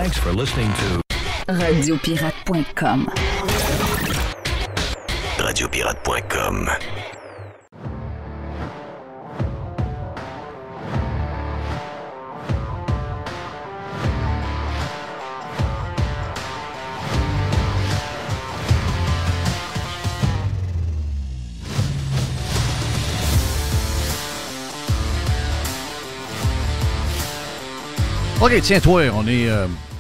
Thanks for listening to Radiopirate.com. Radiopirate.com. OK, tiens, toi, on est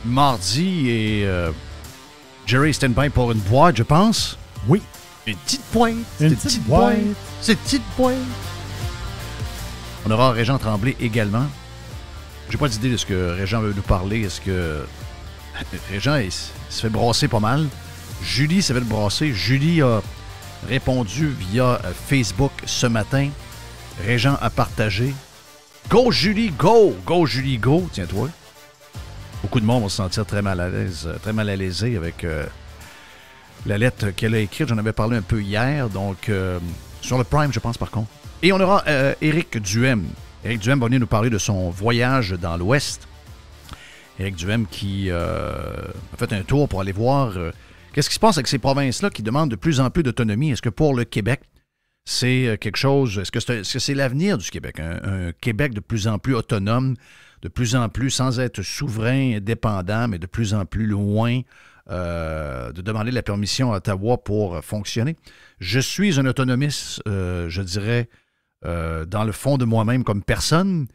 mardi et Jerry stand-by pour une boîte, je pense. Oui. Une petite pointe. Une petite boîte. Cette petite boîte. On aura Régent Tremblay également. J'ai pas d'idée de ce que Régent veut nous parler. Est-ce que Régent il se fait brasser pas mal? Julie s'est fait brasser. Julie a répondu via Facebook ce matin. Régent a partagé. Go Julie, go! Go Julie, go! Tiens-toi. Beaucoup de monde vont se sentir très mal à l'aise, très mal à l'aise avec la lettre qu'elle a écrite. J'en avais parlé un peu hier, donc sur le Prime, je pense, par contre. Et on aura Éric Duhem. Éric Duhem va venir nous parler de son voyage dans l'Ouest. Éric Duhem qui a fait un tour pour aller voir qu'est-ce qui se passe avec ces provinces-là qui demandent de plus en plus d'autonomie. Est-ce que pour le Québec, c'est quelque chose... Est-ce que c'est l'avenir du Québec? Un Québec de plus en plus autonome, de plus en plus sans être souverain, indépendant, mais de plus en plus loin de demander la permission à Ottawa pour fonctionner. Je suis un autonomiste, je dirais, dans le fond de moi-même comme personne,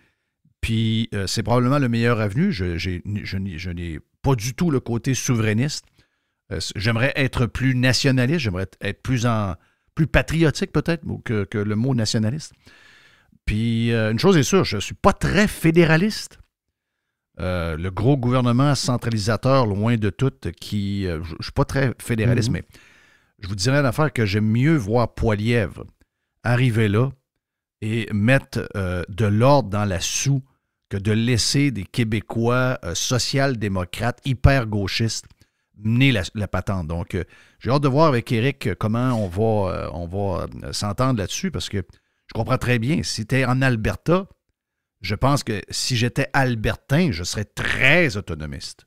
puis c'est probablement le meilleur avenue. Je n'ai pas du tout le côté souverainiste. J'aimerais être plus nationaliste, j'aimerais être plus patriotique peut-être que le mot nationaliste. Puis une chose est sûre, je ne suis pas très fédéraliste. Le gros gouvernement centralisateur, loin de tout, je ne suis pas très fédéraliste, mais je vous dirais l'affaire que j'aime mieux voir Poilievre arriver là et mettre de l'ordre dans la soue que de laisser des Québécois social-démocrates, hyper-gauchistes, mener la patente. Donc, j'ai hâte de voir avec Éric comment on va s'entendre là-dessus, parce que je comprends très bien. Si tu es en Alberta, je pense que si j'étais albertain, je serais très autonomiste.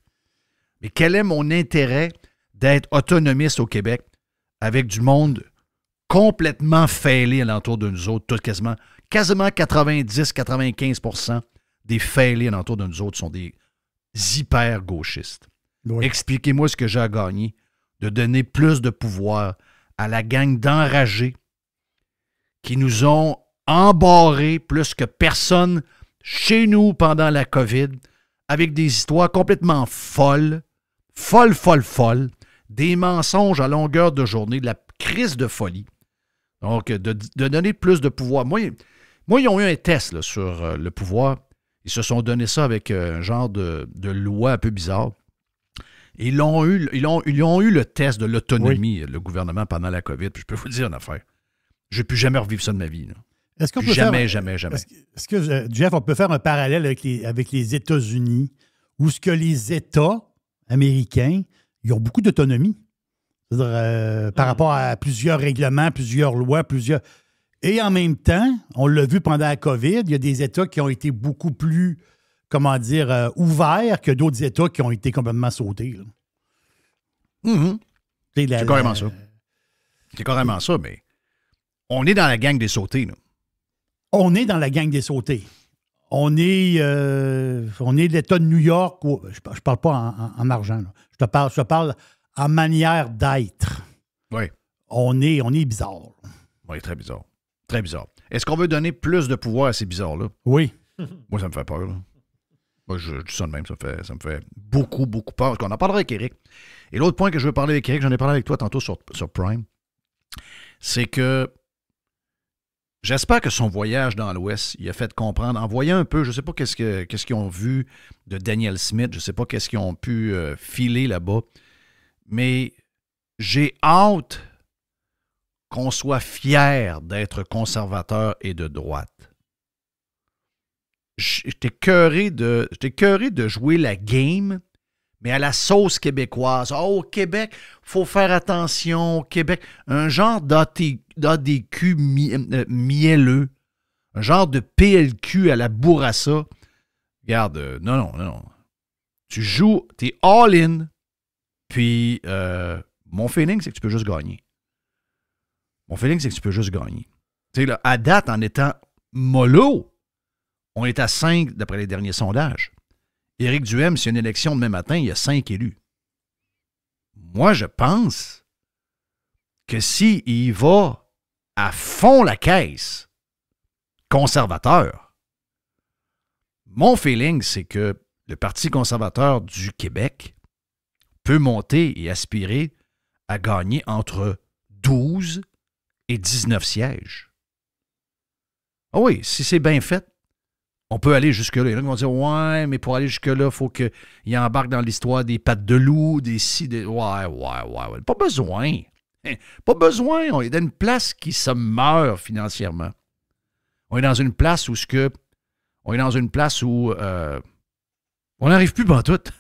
Mais quel est mon intérêt d'être autonomiste au Québec avec du monde complètement fêlé alentour de nous autres, tout quasiment 90-95% des fêlés alentour de nous autres sont des hyper-gauchistes. Oui. Expliquez-moi ce que j'ai à gagner de donner plus de pouvoir à la gang d'enragés qui nous ont embarrés plus que personne chez nous pendant la COVID avec des histoires complètement folles, des mensonges à longueur de journée, de la crise de folie. Donc, de donner plus de pouvoir. Moi, ils ont eu un test là, sur le pouvoir. Ils se sont donné ça avec un genre de loi un peu bizarre. Ils ont eu le test de l'autonomie, le gouvernement, pendant la COVID. Puis je peux vous dire une affaire. Je ne vais plus jamais revivre ça de ma vie. Là. Est-ce qu'on peut jamais. Est-ce que, Jeff, on peut faire un parallèle avec les États-Unis, où ce que les États américains, ils ont beaucoup d'autonomie. C'est-à-dire, par rapport à plusieurs règlements, plusieurs lois, Et en même temps, on l'a vu pendant la COVID, il y a des États qui ont été beaucoup plus, ouverts que d'autres États qui ont été complètement sautés. C'est carrément ça. C'est carrément ça, mais on est dans la gang des sautés. Là. On est dans la gang des sautés. On est l'État de New York. Je parle pas en argent. Là. Je te parle en manière d'être. Oui. On est bizarre. Oui, très bizarre. Très bizarre. Est-ce qu'on veut donner plus de pouvoir à ces bizarres-là? Oui. Moi, ça me fait peur. Là. Moi, je dis ça de même. Ça me fait beaucoup, beaucoup peur. Parce qu'on en parlera avec Éric. Et l'autre point que je veux parler avec Éric, j'en ai parlé avec toi tantôt sur Prime, c'est que j'espère que son voyage dans l'Ouest, il a fait comprendre, en voyant un peu, je ne sais pas qu'est-ce qu'ils ont vu de Danielle Smith, je ne sais pas qu'est-ce qu'ils ont pu filer là-bas, mais j'ai hâte qu'on soit fier d'être conservateur et de droite. J'étais écœuré de jouer la game, mais à la sauce québécoise. Oh, au Québec, il faut faire attention. Au Québec, un genre d'ADQ mielleux, un genre de PLQ à la Bourassa. Regarde, non. Tu joues, t'es all-in. Puis, mon feeling, c'est que tu peux juste gagner. Mon feeling, c'est que tu peux juste gagner. Tu sais, là, à date, en étant mollo, on est à 5 d'après les derniers sondages. Éric Duhaime, s'il y a une élection demain matin, il y a 5 élus. Moi, je pense que s'il va à fond la caisse conservateur, mon feeling, c'est que le Parti conservateur du Québec peut monter et aspirer à gagner entre 12 et 19 sièges. Ah oui, si c'est bien fait, on peut aller jusque-là. Il y en a qui vont dire, ouais, mais pour aller jusque-là, il faut qu'il embarque dans l'histoire des pattes de loup, des ci, des... Ouais. Pas besoin. Pas besoin. On est dans une place qui se meurt financièrement. On est dans une place où on n'arrive plus pantoute.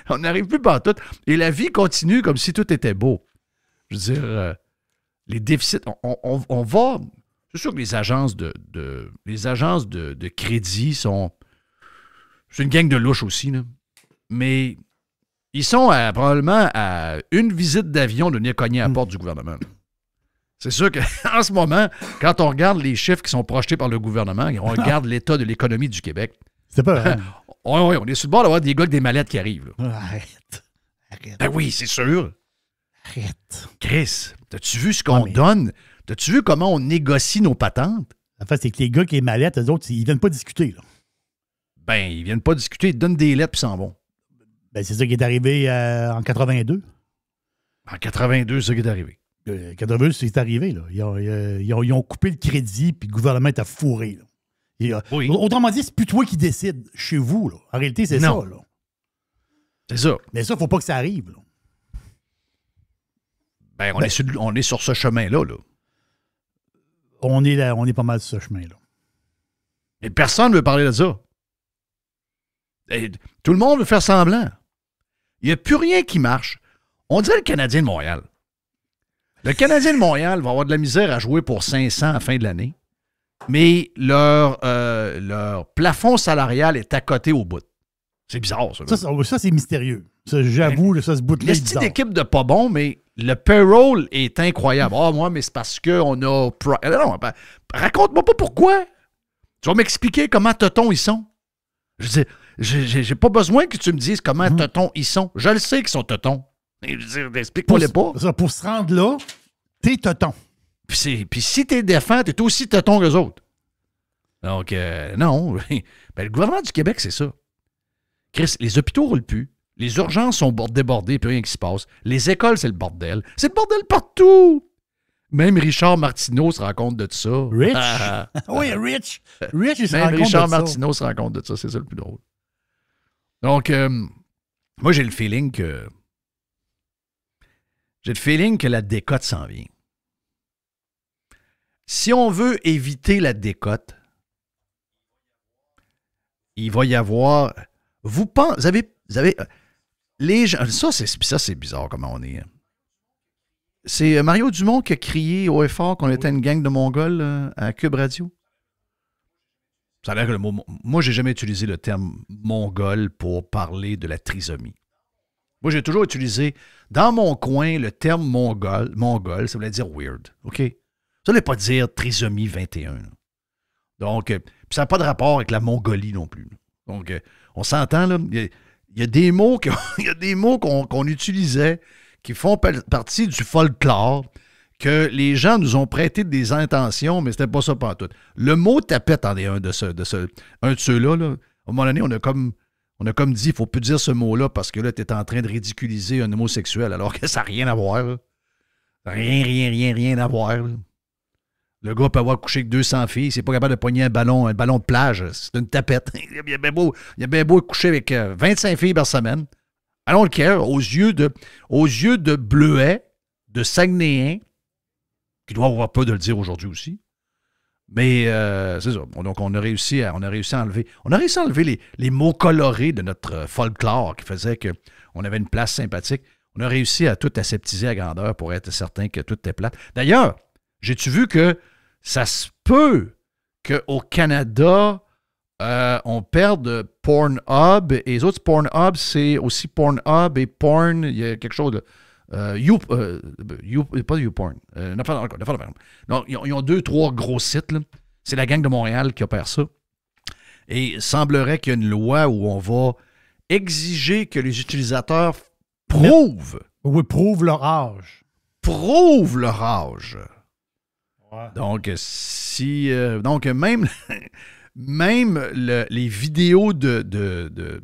On n'arrive plus pantoute. Et la vie continue comme si tout était beau. Je veux dire, les déficits, on va... C'est sûr que les agences de crédit sont... C'est une gang de louches aussi, là. Mais ils sont probablement à une visite d'avion de venir cogner à la porte du gouvernement. C'est sûr qu'en ce moment, quand on regarde les chiffres qui sont projetés par le gouvernement et on regarde l'état de l'économie du Québec, c'est pas... Oui, on est sur le bord d'avoir des gars avec des mallettes qui arrivent. Là. Arrête. Ben oui, c'est sûr. Arrête. Chris, t'as-tu vu ce qu'on donne? T'as-tu vu comment on négocie nos patentes? En fait, c'est que les gars qui ont les mallettes, eux autres, ils viennent pas discuter. Là. Ben, ils viennent pas discuter, ils te donnent des lettres puis s'en vont. Ben, c'est ça qui est arrivé en 82. En 82, c'est ça qui est arrivé. 82, c'est arrivé. Là. Ils ont coupé le crédit, puis le gouvernement était fourré. Là. Oui. Autrement dit, c'est plus toi qui décides chez vous. Là. En réalité, c'est ça. Là. C'est ça. Mais ça, il ne faut pas que ça arrive. Là. Ben, on est sur ce chemin-là. Là. On est pas mal sur ce chemin-là. Et personne ne veut parler de ça. Et tout le monde veut faire semblant. Il n'y a plus rien qui marche. On dirait le Canadien de Montréal. Le Canadien de Montréal va avoir de la misère à jouer pour 500 à la fin de l'année, mais leur plafond salarial est à côté au bout. C'est bizarre, ça. Ça c'est mystérieux. Ça, j'avoue, là, ça se bout de là. Il y a une équipe de pas bon, mais le payroll est incroyable. Ah, moi, mais c'est parce qu'on a... Non, ben, raconte-moi pas pourquoi. Tu vas m'expliquer comment Toton ils sont. Je veux dire, j'ai pas besoin que tu me dises comment Toton ils sont. Je le sais qu'ils sont Toton. Explique-moi-les pas. Pour se rendre là, t'es Toton. Puis si t'es défend, t'es aussi Toton qu'eux autres. Donc, non. Ben, le gouvernement du Québec, c'est ça. Chris, les hôpitaux roulent plus. Les urgences sont débordées, puis rien qui se passe. Les écoles, c'est le bordel. C'est le bordel partout. Même Richard Martineau se rend compte de ça. Rich? Oui, Rich. Rich, il se rend compte de ça. Même Richard Martineau se rend compte de ça. C'est ça le plus drôle. Donc, moi, j'ai le feeling que la décote s'en vient. Si on veut éviter la décote, il va y avoir... Vous avez les gens... Ça, c'est bizarre comment on est. C'est Mario Dumont qui a crié haut et fort qu'on était une gang de Mongols à Cube Radio. Ça a l'air que le mot... Moi, j'ai jamais utilisé le terme mongol pour parler de la trisomie. Moi, j'ai toujours utilisé, dans mon coin, le terme mongol, ça voulait dire weird. OK? Ça ne veut pas dire trisomie 21. Là. Donc, ça n'a pas de rapport avec la Mongolie non plus. Là. Donc, on s'entend, là. Il y a des mots qu'on utilisait qui font partie du folklore, que les gens nous ont prêté des intentions, mais c'était pas ça pantoute. Le mot tapette en est un de ceux-là. Là. À un moment donné, on a comme dit, il ne faut plus dire ce mot-là parce que là, tu es en train de ridiculiser un homosexuel, alors que ça n'a rien à voir. Là. Rien à voir. Là. Le gars peut avoir couché avec 200 filles, c'est pas capable de pogner un ballon de plage. C'est une tapette. Il a bien beau coucher avec 25 filles par semaine. I don't care. Aux yeux de Bleuets, de Saguenayens, qui doivent avoir peur de le dire aujourd'hui aussi. Mais c'est ça. Donc, on a réussi à enlever les mots colorés de notre folklore qui faisait qu'on avait une place sympathique. On a réussi à tout aseptiser à grandeur pour être certain que tout était plate. D'ailleurs, j'ai-tu vu que ça se peut qu'au Canada, On perd Pornhub. Et les autres, Pornhub, c'est aussi Pornhub et Porn. Il y a quelque chose de... pas YouPorn. Non, ils ont 2-3 gros sites. Là. C'est la gang de Montréal qui opère ça. Et il semblerait qu'il y a une loi où on va exiger que les utilisateurs prouvent leur âge. Prouvent leur âge. Ouais. Donc, donc même les vidéos de...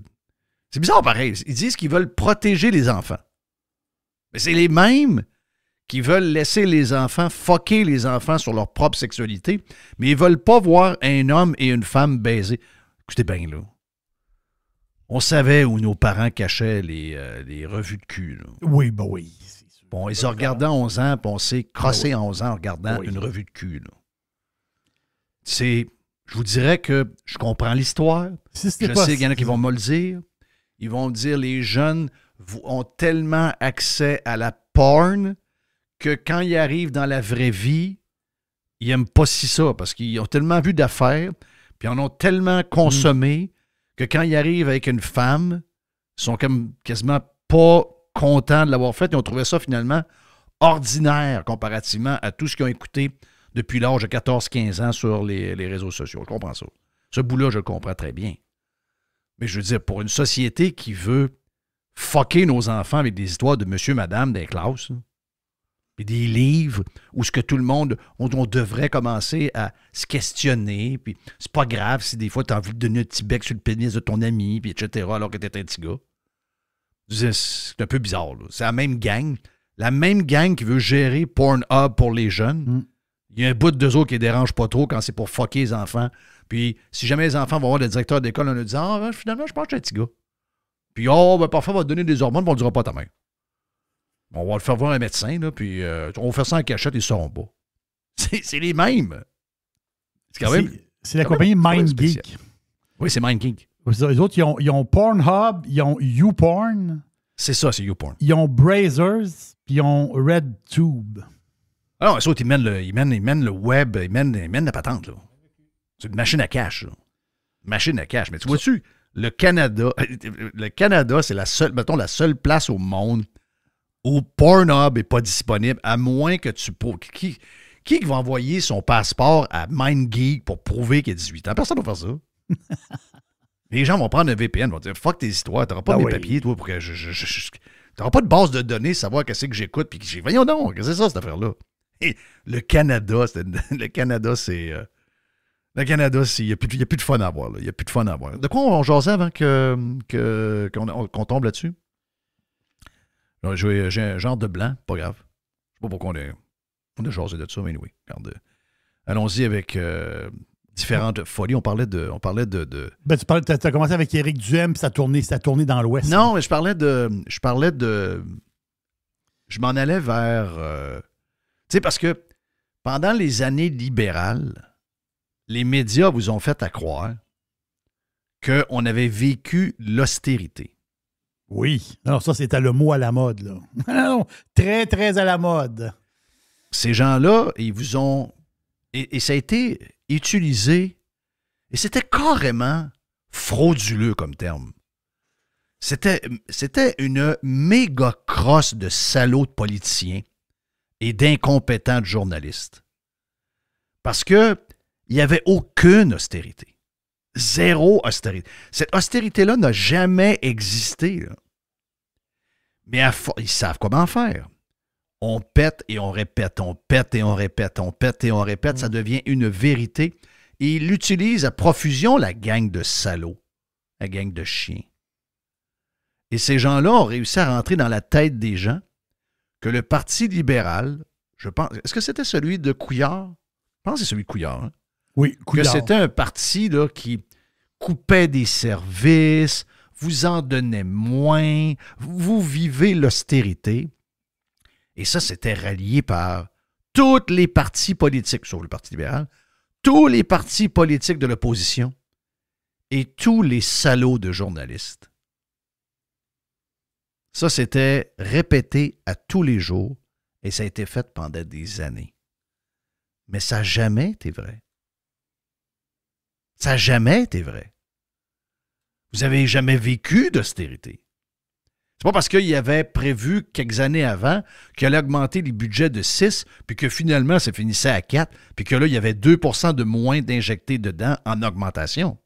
C'est bizarre pareil. Ils disent qu'ils veulent protéger les enfants. Mais c'est les mêmes qui veulent laisser les enfants, fucker les enfants sur leur propre sexualité, mais ils veulent pas voir un homme et une femme baiser. Écoutez bien, là. On savait où nos parents cachaient les revues de cul. Là. Oui, ben oui. Bon, ils se regardaient à 11 ans, puis on s'est crossé à 11 ans en regardant une revue de cul. Là. Je vous dirais que je comprends l'histoire. Je sais qu'il y en a qui vont me le dire. Ils vont me dire, les jeunes ont tellement accès à la porn que quand ils arrivent dans la vraie vie, ils n'aiment pas si ça, parce qu'ils ont tellement vu d'affaires, puis ils en ont tellement consommé que quand ils arrivent avec une femme, ils sont comme quasiment pas contents de l'avoir fait. Ils ont trouvé ça finalement ordinaire comparativement à tout ce qu'ils ont écouté depuis l'âge de 14-15 ans sur les réseaux sociaux. Je comprends ça. Ce bout-là, je le comprends très bien. Mais je veux dire, pour une société qui veut fucker nos enfants avec des histoires de monsieur, madame des classes, puis des livres où ce que tout le monde, on devrait commencer à se questionner, puis c'est pas grave si des fois tu as envie de donner un petit bec sur le pénis de ton ami, puis etc., alors que t'es un petit gars. C'est un peu bizarre, là. C'est la même gang qui veut gérer Pornhub pour les jeunes. Il y a un bout d'eux autres qui ne dérange pas trop quand c'est pour fucker les enfants. Puis si jamais les enfants vont voir le directeur d'école en leur disant « Ah, finalement, je pense que je suis un petit gars. » Puis « Oh, ben, parfois, on va te donner des hormones, mais on ne dira pas ta mère. » On va le faire voir un médecin, là, puis on va faire ça en cachette, ils ne sauront pas. C'est les mêmes. C'est quand même... C'est la compagnie MindGeek. Oui, c'est MindGeek. Les autres, ils ont Pornhub, ils ont YouPorn. C'est ça, c'est YouPorn. Ils ont Brazzers, puis ils ont RedTube. Alors, les autres, ils mènent le web, ils mènent la patente, là. C'est une machine à cash, là. Une machine à cash. Mais tu vois-tu, le Canada, c'est la seule place au monde où Pornhub n'est pas disponible, à moins que tu... Qui va envoyer son passeport à MindGeek pour prouver qu'il a 18 ans? Personne ne va faire ça. Les gens vont prendre un VPN, vont dire « Fuck tes histoires, t'auras pas mes papiers, toi, pour que t'auras pas de base de données, savoir qu'est-ce que j'écoute, puis que j'ai... Voyons donc, qu'est-ce que c'est ça, cette affaire-là? » Et le Canada, c'est... Le Canada, il n'y a plus de fun à avoir, là. Il n'y a plus de fun à avoir. De quoi on jasait avant qu'on tombe là-dessus? J'ai un genre de blanc, pas grave. Je sais pas pourquoi on a jasé de ça, mais oui. Regarde, allons-y avec différentes folies. On parlait de... Ben, tu as commencé avec Éric Duhem, puis ça a tourné dans l'Ouest. Non, mais je parlais de... Je m'en allais vers... tu sais, parce que pendant les années libérales, les médias vous ont fait à croire qu'on avait vécu l'austérité. Oui. Non, ça, c'était le mot à la mode, là. Non, très, très à la mode. Ces gens-là, ils vous ont... Et ça a été utilisé, et c'était carrément frauduleux comme terme. C'était une méga crosse de salauds de politiciens et d'incompétents de journalistes. Parce que il n'y avait aucune austérité. Zéro austérité. Cette austérité-là n'a jamais existé, là. Mais ils savent comment faire. On pète et on répète, on pète et on répète, on pète et on répète, ça devient une vérité. Et ils l'utilisent à profusion, la gang de salauds, la gang de chiens. Et ces gens-là ont réussi à rentrer dans la tête des gens que le Parti libéral, je pense, est-ce que c'était celui de Couillard? Je pense que c'est celui de Couillard. Hein? Oui, Couillard. Que c'était un parti là, qui coupait des services, vous en donnait moins, vous vivez l'austérité. Et ça, c'était rallié par tous les partis politiques, sauf le Parti libéral, tous les partis politiques de l'opposition et tous les salauds de journalistes. Ça, c'était répété à tous les jours et ça a été fait pendant des années. Mais ça n'a jamais été vrai. Ça n'a jamais été vrai. Vous n'avez jamais vécu d'austérité. C'est pas parce qu'il avait prévu quelques années avant qu'il allait augmenter les budgets de 6, puis que finalement, ça finissait à 4, puis que là, il y avait 2 % de moins d'injectés dedans en augmentation,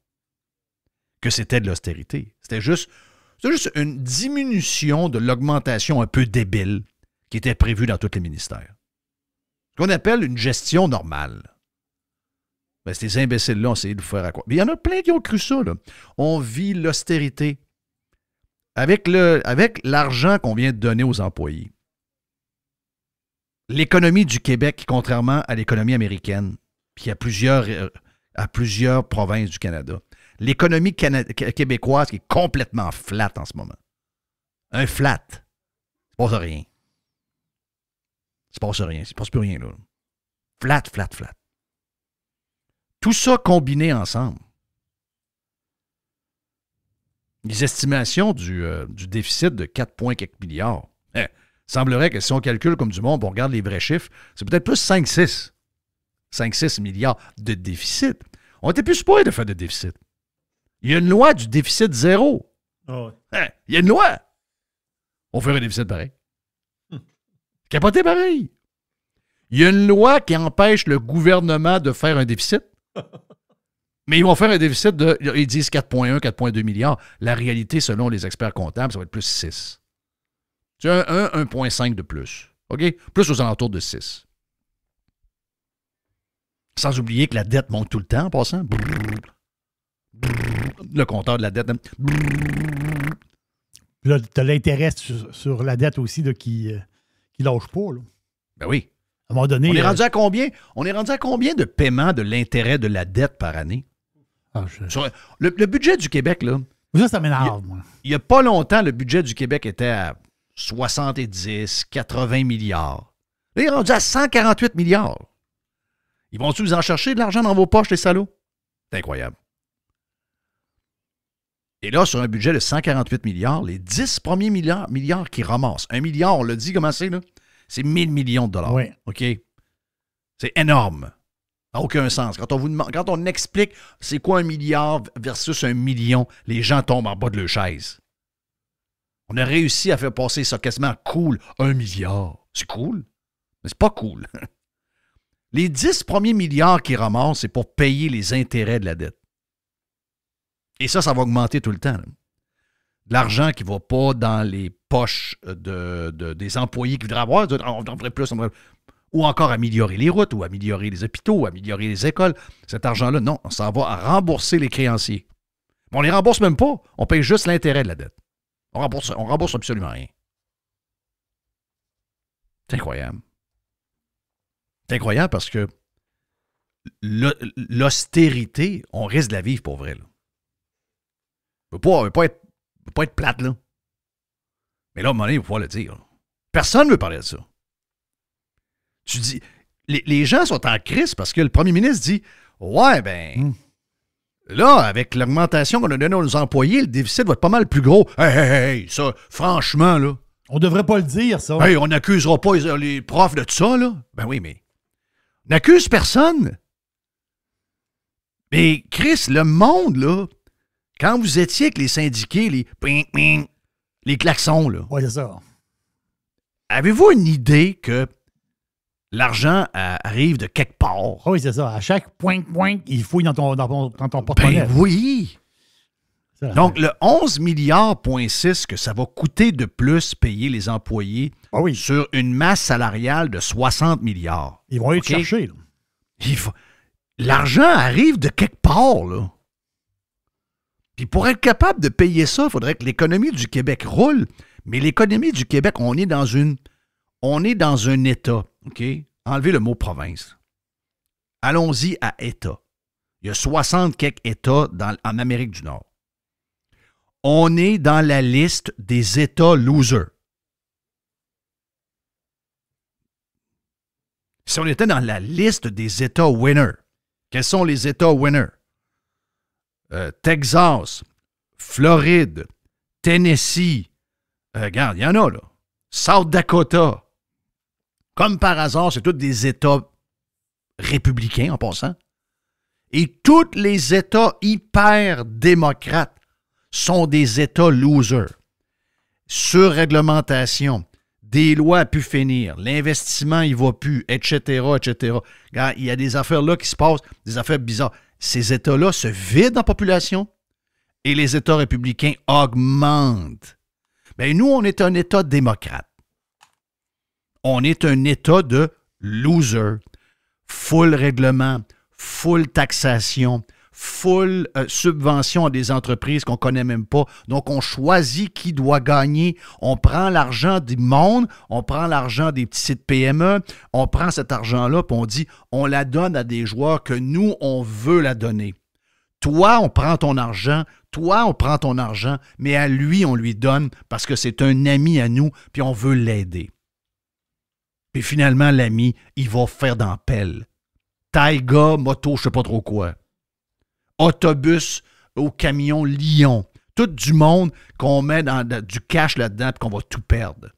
que c'était de l'austérité. C'était juste une diminution de l'augmentation un peu débile qui était prévue dans tous les ministères. Ce qu'on appelle une gestion normale. Ben, ces imbéciles-là ont essayé de vous faire à quoi? Mais il y en a plein qui ont cru ça, là. On vit l'austérité. Avec l'argent qu'on vient de donner aux employés, l'économie du Québec, contrairement à l'économie américaine, puis à plusieurs provinces du Canada, l'économie québécoise qui est complètement flat en ce moment. Un flat. Il ne se passe rien. Il se passe rien. Il ne se passe plus rien, là. Flat, flat, flat. Tout ça combiné ensemble. Les estimations du déficit de 4 points quelques milliards. Semblerait que si on calcule comme du monde, on regarde les vrais chiffres, c'est peut-être plus 5-6. 5-6 milliards de déficit. On n'était plus supposé de faire de déficit. Il y a une loi du déficit zéro. Oh. Il y a une loi. On ferait un déficit pareil. Capoté pareil. Il y a une loi qui empêche le gouvernement de faire un déficit. Mais ils vont faire un déficit de, ils disent 4,1, 4,2 milliards. La réalité, selon les experts comptables, ça va être plus 6. C'est 1,5 de plus. OK? Plus aux alentours de 6. Sans oublier que la dette monte tout le temps en passant. Le compteur de la dette. Là, tu as l'intérêt sur la dette aussi là, qui lâche pas. Là. Ben oui. À un moment donné. On est rendu à combien? On est rendu à combien de paiements de l'intérêt de la dette par année? Le budget du Québec, là. Ça m'énerve, moi. Il n'y a pas longtemps, le budget du Québec était à 70, 80 milliards. Là, il est rendu à 148 milliards. Ils vont-tu vous en chercher de l'argent dans vos poches, les salauds? C'est incroyable. Et là, sur un budget de 148 milliards, les 10 premiers milliards qui ramassent. 1 milliard, on l'a dit, comment c'est, là? C'est 1000 millions de dollars. Oui. OK? C'est énorme. Ça n'a aucun sens. Quand on explique c'est quoi 1 milliard versus 1 million, les gens tombent en bas de leur chaise. On a réussi à faire passer ça quasiment cool. 1 milliard. C'est cool, mais c'est pas cool. Les 10 premiers milliards qu'ils ramassent, c'est pour payer les intérêts de la dette. Et ça va augmenter tout le temps. Là. De l'argent qui ne va pas dans les poches des employés qui voudraient avoir. On devrait plus. Ou encore améliorer les routes, ou améliorer les hôpitaux, ou améliorer les écoles. Cet argent-là, non, ça va à rembourser les créanciers. Mais on ne les rembourse même pas. On paye juste l'intérêt de la dette. On rembourse absolument rien. C'est incroyable. C'est incroyable parce que l'austérité, on risque de la vivre pour vrai. Là. On ne veut pas être plate, là. Mais là, à un moment donné, il va falloir le dire. Là. Personne ne veut parler de ça. Tu dis, les gens sont en crise parce que le premier ministre dit ouais, ben, là, avec l'augmentation qu'on a donnée aux employés, le déficit va être pas mal plus gros. Hey, ça, franchement, là. On devrait pas le dire, ça. Hey, on n'accusera pas les profs de ça, là. Ben oui, mais. On n'accuse personne. Mais, Chris, le monde, là, quand vous étiez avec les syndiqués, les klaxons, là. Oui, c'est ça. Avez-vous une idée que l'argent arrive de quelque part? Oui, c'est ça. À chaque point, il fouille dans ton porte-monnaie. Ben oui. Donc, le 11 milliards, 6 que ça va coûter de plus payer les employés sur une masse salariale de 60 milliards. Ils vont aller te chercher. Là. L'argent arrive de quelque part, là. Puis pour être capable de payer ça, il faudrait que l'économie du Québec roule. Mais l'économie du Québec, on est dans un État. OK? Enlevez le mot province. Allons-y à État. Il y a 60 quelques États en Amérique du Nord. On est dans la liste des États losers. Si on était dans la liste des États winners, quels sont les États winners? Texas, Floride, Tennessee, regarde, il y en a là. South Dakota. Comme par hasard, c'est tous des États républicains en passant. Et tous les États hyper démocrates sont des États losers. Surréglementation, des lois à pu finir, l'investissement, il ne va plus, etc., etc. Regarde, il y a des affaires là qui se passent, des affaires bizarres. Ces États-là se vident en population et les États républicains augmentent. Bien, nous, on est un État démocrate. On est un État de loser. Full règlement, full taxation, full subvention à des entreprises qu'on ne connaît même pas. Donc, on choisit qui doit gagner. On prend l'argent du monde, on prend l'argent des petites PME, on prend cet argent-là et on dit, on la donne à des joueurs que nous, on veut la donner. Toi, on prend ton argent, mais à lui, on lui donne parce que c'est un ami à nous puis on veut l'aider. Puis finalement, l'ami, il va faire dans pelle. Taïga, moto, je sais pas trop quoi. Autobus au camion Lyon. Tout du monde qu'on met du cash là-dedans et qu'on va tout perdre.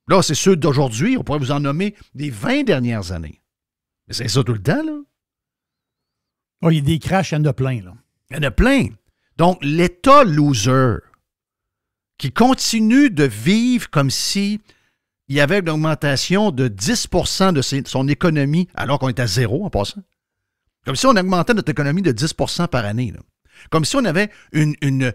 Là, c'est ceux d'aujourd'hui. On pourrait vous en nommer des 20 dernières années. Mais c'est ça tout le temps, là. Oh, il y a des crashs, il y en a plein, là. Il y en a plein. Donc, l'État loser qui continue de vivre comme si il y avait une augmentation de 10 % de son économie, alors qu'on est à zéro en passant. Comme si on augmentait notre économie de 10 % par année. Là. Comme si on avait une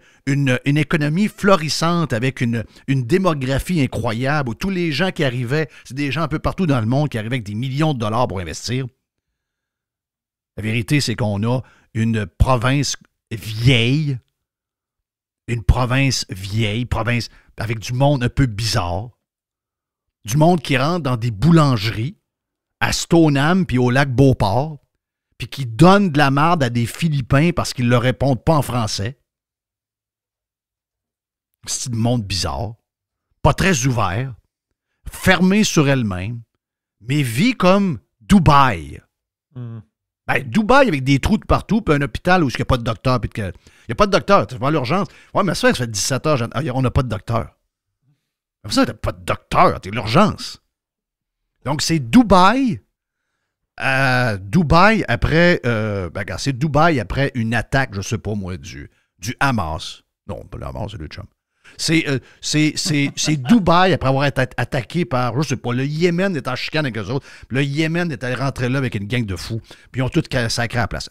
économie florissante avec une démographie incroyable où tous les gens qui arrivaient, c'est des gens un peu partout dans le monde qui arrivaient avec des millions de dollars pour investir. La vérité, c'est qu'on a une province vieille avec du monde un peu bizarre. Du monde qui rentre dans des boulangeries à Stoneham puis au lac Beauport puis qui donne de la merde à des Philippins parce qu'ils ne leur répondent pas en français. C'est du monde bizarre, pas très ouvert, fermé sur elle-même, mais vit comme Dubaï. Ben, Dubaï avec des trous de partout puis un hôpital où il n'y a pas de docteur. Il n'y a pas de docteur, tu vas à l'urgence. Ouais, mais ça fait 17 heures, on n'a pas de docteur. Ça, t'as pas de docteur, t'es l'urgence. Donc, c'est Dubaï. Dubaï après. C'est Dubaï après une attaque, je sais pas moi, du Hamas. Non, pas le Hamas, c'est le chum. C'est Dubaï après avoir été attaqué par, je sais pas, le Yémen est en chicane avec eux autres. Le Yémen est allé rentrer là avec une gang de fous. Puis ils ont tout sacré à la place.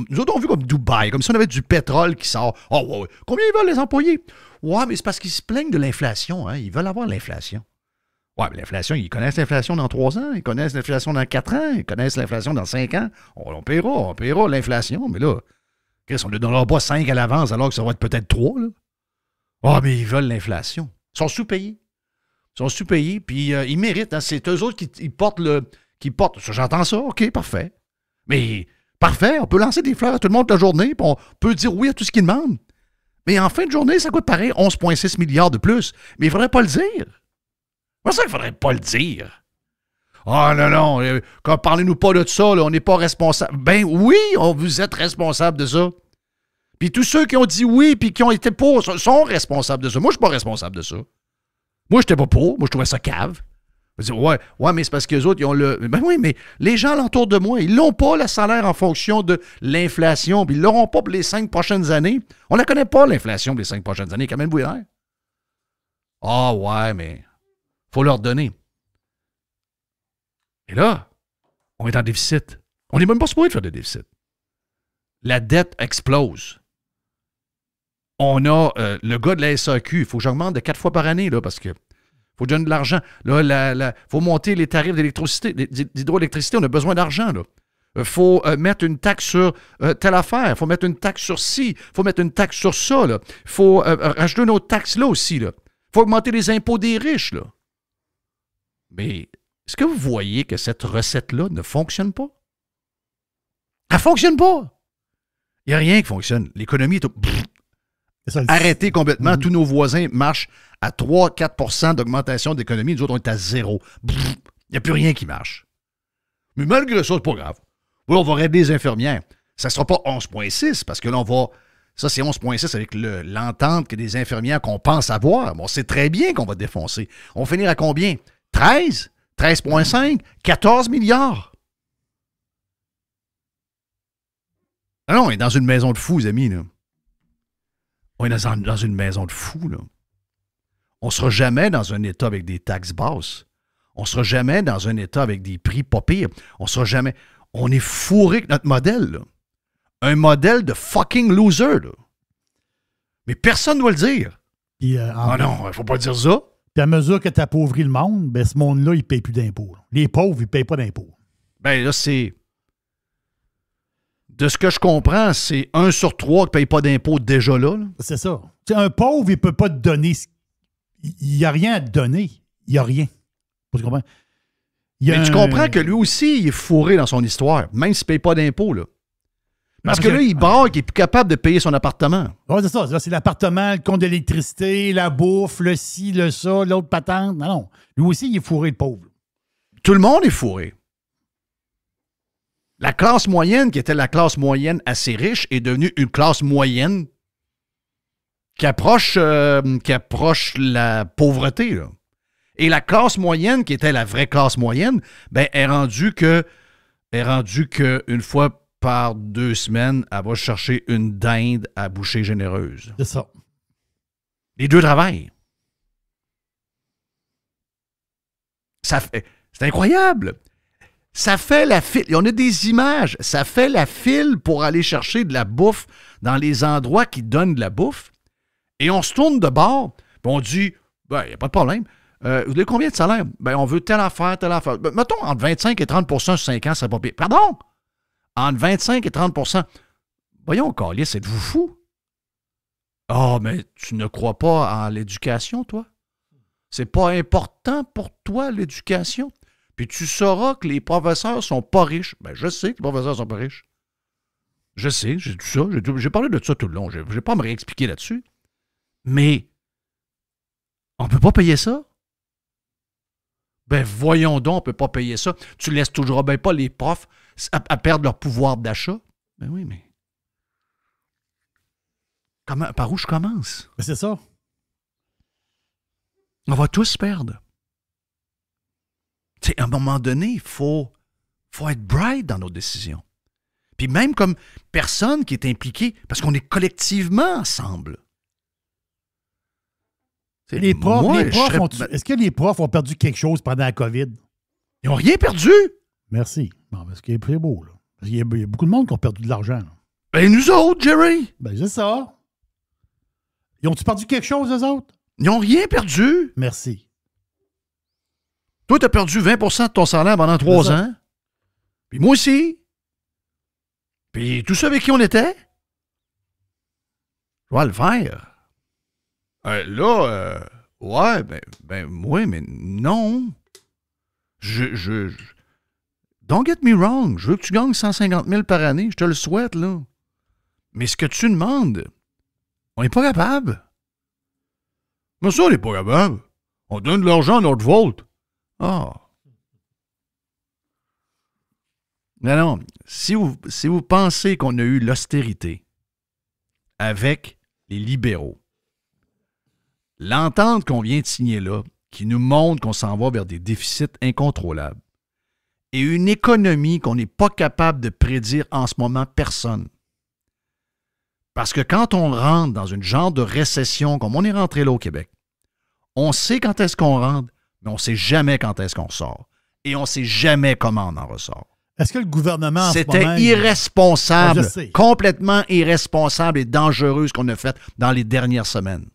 Nous autres, on vu comme Dubaï, comme si on avait du pétrole qui sort. Oh, ouais. Combien ils veulent les employés? Ouais, mais c'est parce qu'ils se plaignent de l'inflation. Hein? Ils veulent avoir l'inflation. Ouais, mais l'inflation, ils connaissent l'inflation dans 3 ans, ils connaissent l'inflation dans 4 ans, ils connaissent l'inflation dans 5 ans. On paiera l'inflation, mais là, on ne donnera pas 5 à l'avance alors que ça va être peut-être 3, là. Ah, mais ils veulent l'inflation. Ils sont sous-payés. Puis ils méritent. Hein? C'est eux autres qui portent J'entends ça, OK, parfait. Mais parfait, on peut lancer des fleurs à tout le monde toute la journée, puis on peut dire oui à tout ce qu'ils demandent. Mais en fin de journée, ça coûte pareil 11,6 milliards de plus. Mais il ne faudrait pas le dire. C'est ça qu'il ne faudrait pas le dire. Ah non, parlez-nous pas de ça, là, on n'est pas responsable. Ben oui, vous êtes responsable de ça. Puis tous ceux qui ont dit oui puis qui ont été pour sont responsables de ça. Moi, je suis pas responsable de ça. Moi, je n'étais pas pour. Moi, je trouvais ça cave. Je dis, ouais, mais c'est parce qu'eux autres, ils ont le... Ben oui, mais les gens alentour de moi, ils n'ont pas le salaire en fonction de l'inflation, puis ils ne l'auront pas pour les 5 prochaines années. On ne la connaît pas, l'inflation, pour les 5 prochaines années. Quand même, Bouillard. Ah ouais, mais faut leur donner. Et là, on est en déficit. On n'est même pas supposé de faire des déficits. La dette explose. On a le gars de la SAQ, il faut que j'augmente de 4 fois par année, là, parce que faut donner de l'argent. Là, il faut monter les tarifs d'hydroélectricité. On a besoin d'argent, là. Il faut mettre une taxe sur telle affaire. Il faut mettre une taxe sur ci. Il faut mettre une taxe sur ça, là. Il faut rajouter une autre taxe là aussi, là. Il faut augmenter les impôts des riches, là. Mais est-ce que vous voyez que cette recette-là ne fonctionne pas? Elle ne fonctionne pas. Il n'y a rien qui fonctionne. L'économie est arrêtée complètement. Tous nos voisins marchent à 3-4 % d'augmentation d'économie. Nous autres, on est à 0. Il n'y a plus rien qui marche. Mais malgré ça, c'est pas grave. Oui, on va aider les infirmières. Ça ne sera pas 11,6 parce que là, on va... Ça, c'est 11,6 avec l'entente que des infirmières qu'on pense avoir. Bon, on sait très bien qu'on va défoncer. On va finir à combien? 13? 13,5? 14 milliards? Ah non, on est dans une maison de fous, les amis, là. On est dans une maison de fous, là. On ne sera jamais dans un État avec des taxes basses. On ne sera jamais dans un État avec des prix pas pires. On sera jamais... On est fourré avec notre modèle, là. Un modèle de fucking loser, là. Mais personne ne doit le dire. Puis, non, il ne faut pas dire ça. Puis à mesure que tu appauvris le monde, ben ce monde-là, il ne paye plus d'impôts. Les pauvres, ils ne payent pas d'impôts. Ben là, c'est... De ce que je comprends, c'est 1 sur 3 qui ne paye pas d'impôts déjà là. C'est ça. T'sais, un pauvre, il ne peut pas te donner... Il n'y a rien à te donner. Il n'y a rien. Tu comprends? Mais tu comprends que lui aussi, il est fourré dans son histoire, même s'il ne paye pas d'impôts, là. Parce que là, il braque, il n'est plus capable de payer son appartement. Oui, c'est ça. Là, c'est l'appartement, le compte de l'électricité, la bouffe, le ci, le ça, l'autre patente. Non. Lui aussi, il est fourré, le pauvre. Tout le monde est fourré. La classe moyenne, qui était la classe moyenne assez riche, est devenue une classe moyenne qui approche la pauvreté, là. Et la classe moyenne, qui était la vraie classe moyenne, ben, est rendue que une fois par 2 semaines, elle va chercher une dinde à bouchée généreuse. C'est ça. Les deux travaillent. C'est incroyable. Ça fait la file. On a des images. Ça fait la file pour aller chercher de la bouffe dans les endroits qui donnent de la bouffe. Et on se tourne de bord, puis on dit, ben, il n'y a pas de problème. Vous voulez combien de salaire? Ben, on veut telle affaire, telle affaire. Ben, mettons, entre 25 et 30 sur 5 ans, ça va pas pire. Pardon? Entre 25 et 30 Voyons, Calice, êtes-vous fou? Ah, mais tu ne crois pas en l'éducation, toi? C'est pas important pour toi, l'éducation? Puis tu sauras que les professeurs sont pas riches. Ben, je sais que les professeurs sont pas riches. Je sais, j'ai tout ça. J'ai parlé de ça tout le long. Je vais pas me réexpliquer là-dessus. Mais on peut pas payer ça? Ben, voyons donc, on peut pas payer ça. Tu laisses toujours ben pas les profs à perdre leur pouvoir d'achat? Ben oui, mais... Par où je commence? Ben c'est ça. On va tous perdre. Tu sais, à un moment donné, il faut être bright dans nos décisions. Puis même comme personne qui est impliquée, parce qu'on est collectivement ensemble. Les profs, est-ce que les profs ont perdu quelque chose pendant la COVID? Ils n'ont rien perdu. Merci. Bon, parce qu'il est très beau, là. Parce qu'il y a beaucoup de monde qui ont perdu de l'argent, là. Ben, nous autres, Jerry. Ben, c'est ça. Ils ont-tu perdu quelque chose, eux autres? Ils n'ont rien perdu. Merci. Toi, tu as perdu 20 de ton salaire pendant 3 ans. Puis moi aussi. Puis tous ceux avec qui on était. Je vais le faire. Ouais, oui, mais non. Don't get me wrong. Je veux que tu gagnes 150 000 par année. Je te le souhaite, là. Mais ce que tu demandes, on n'est pas capable. Mais ça, on n'est pas capable. On donne de l'argent à notre vote. Ah. Non. Si vous pensez qu'on a eu l'austérité avec les libéraux, l'entente qu'on vient de signer là, qui nous montre qu'on s'en va vers des déficits incontrôlables, et une économie qu'on n'est pas capable de prédire en ce moment, personne. Parce que quand on rentre dans une genre de récession, comme on est rentré là au Québec, on sait quand est-ce qu'on rentre, mais on ne sait jamais quand est-ce qu'on sort. Et on ne sait jamais comment on en ressort. Est-ce que le gouvernement, en ce moment... C'était irresponsable, complètement irresponsable et dangereux ce qu'on a fait dans les dernières semaines.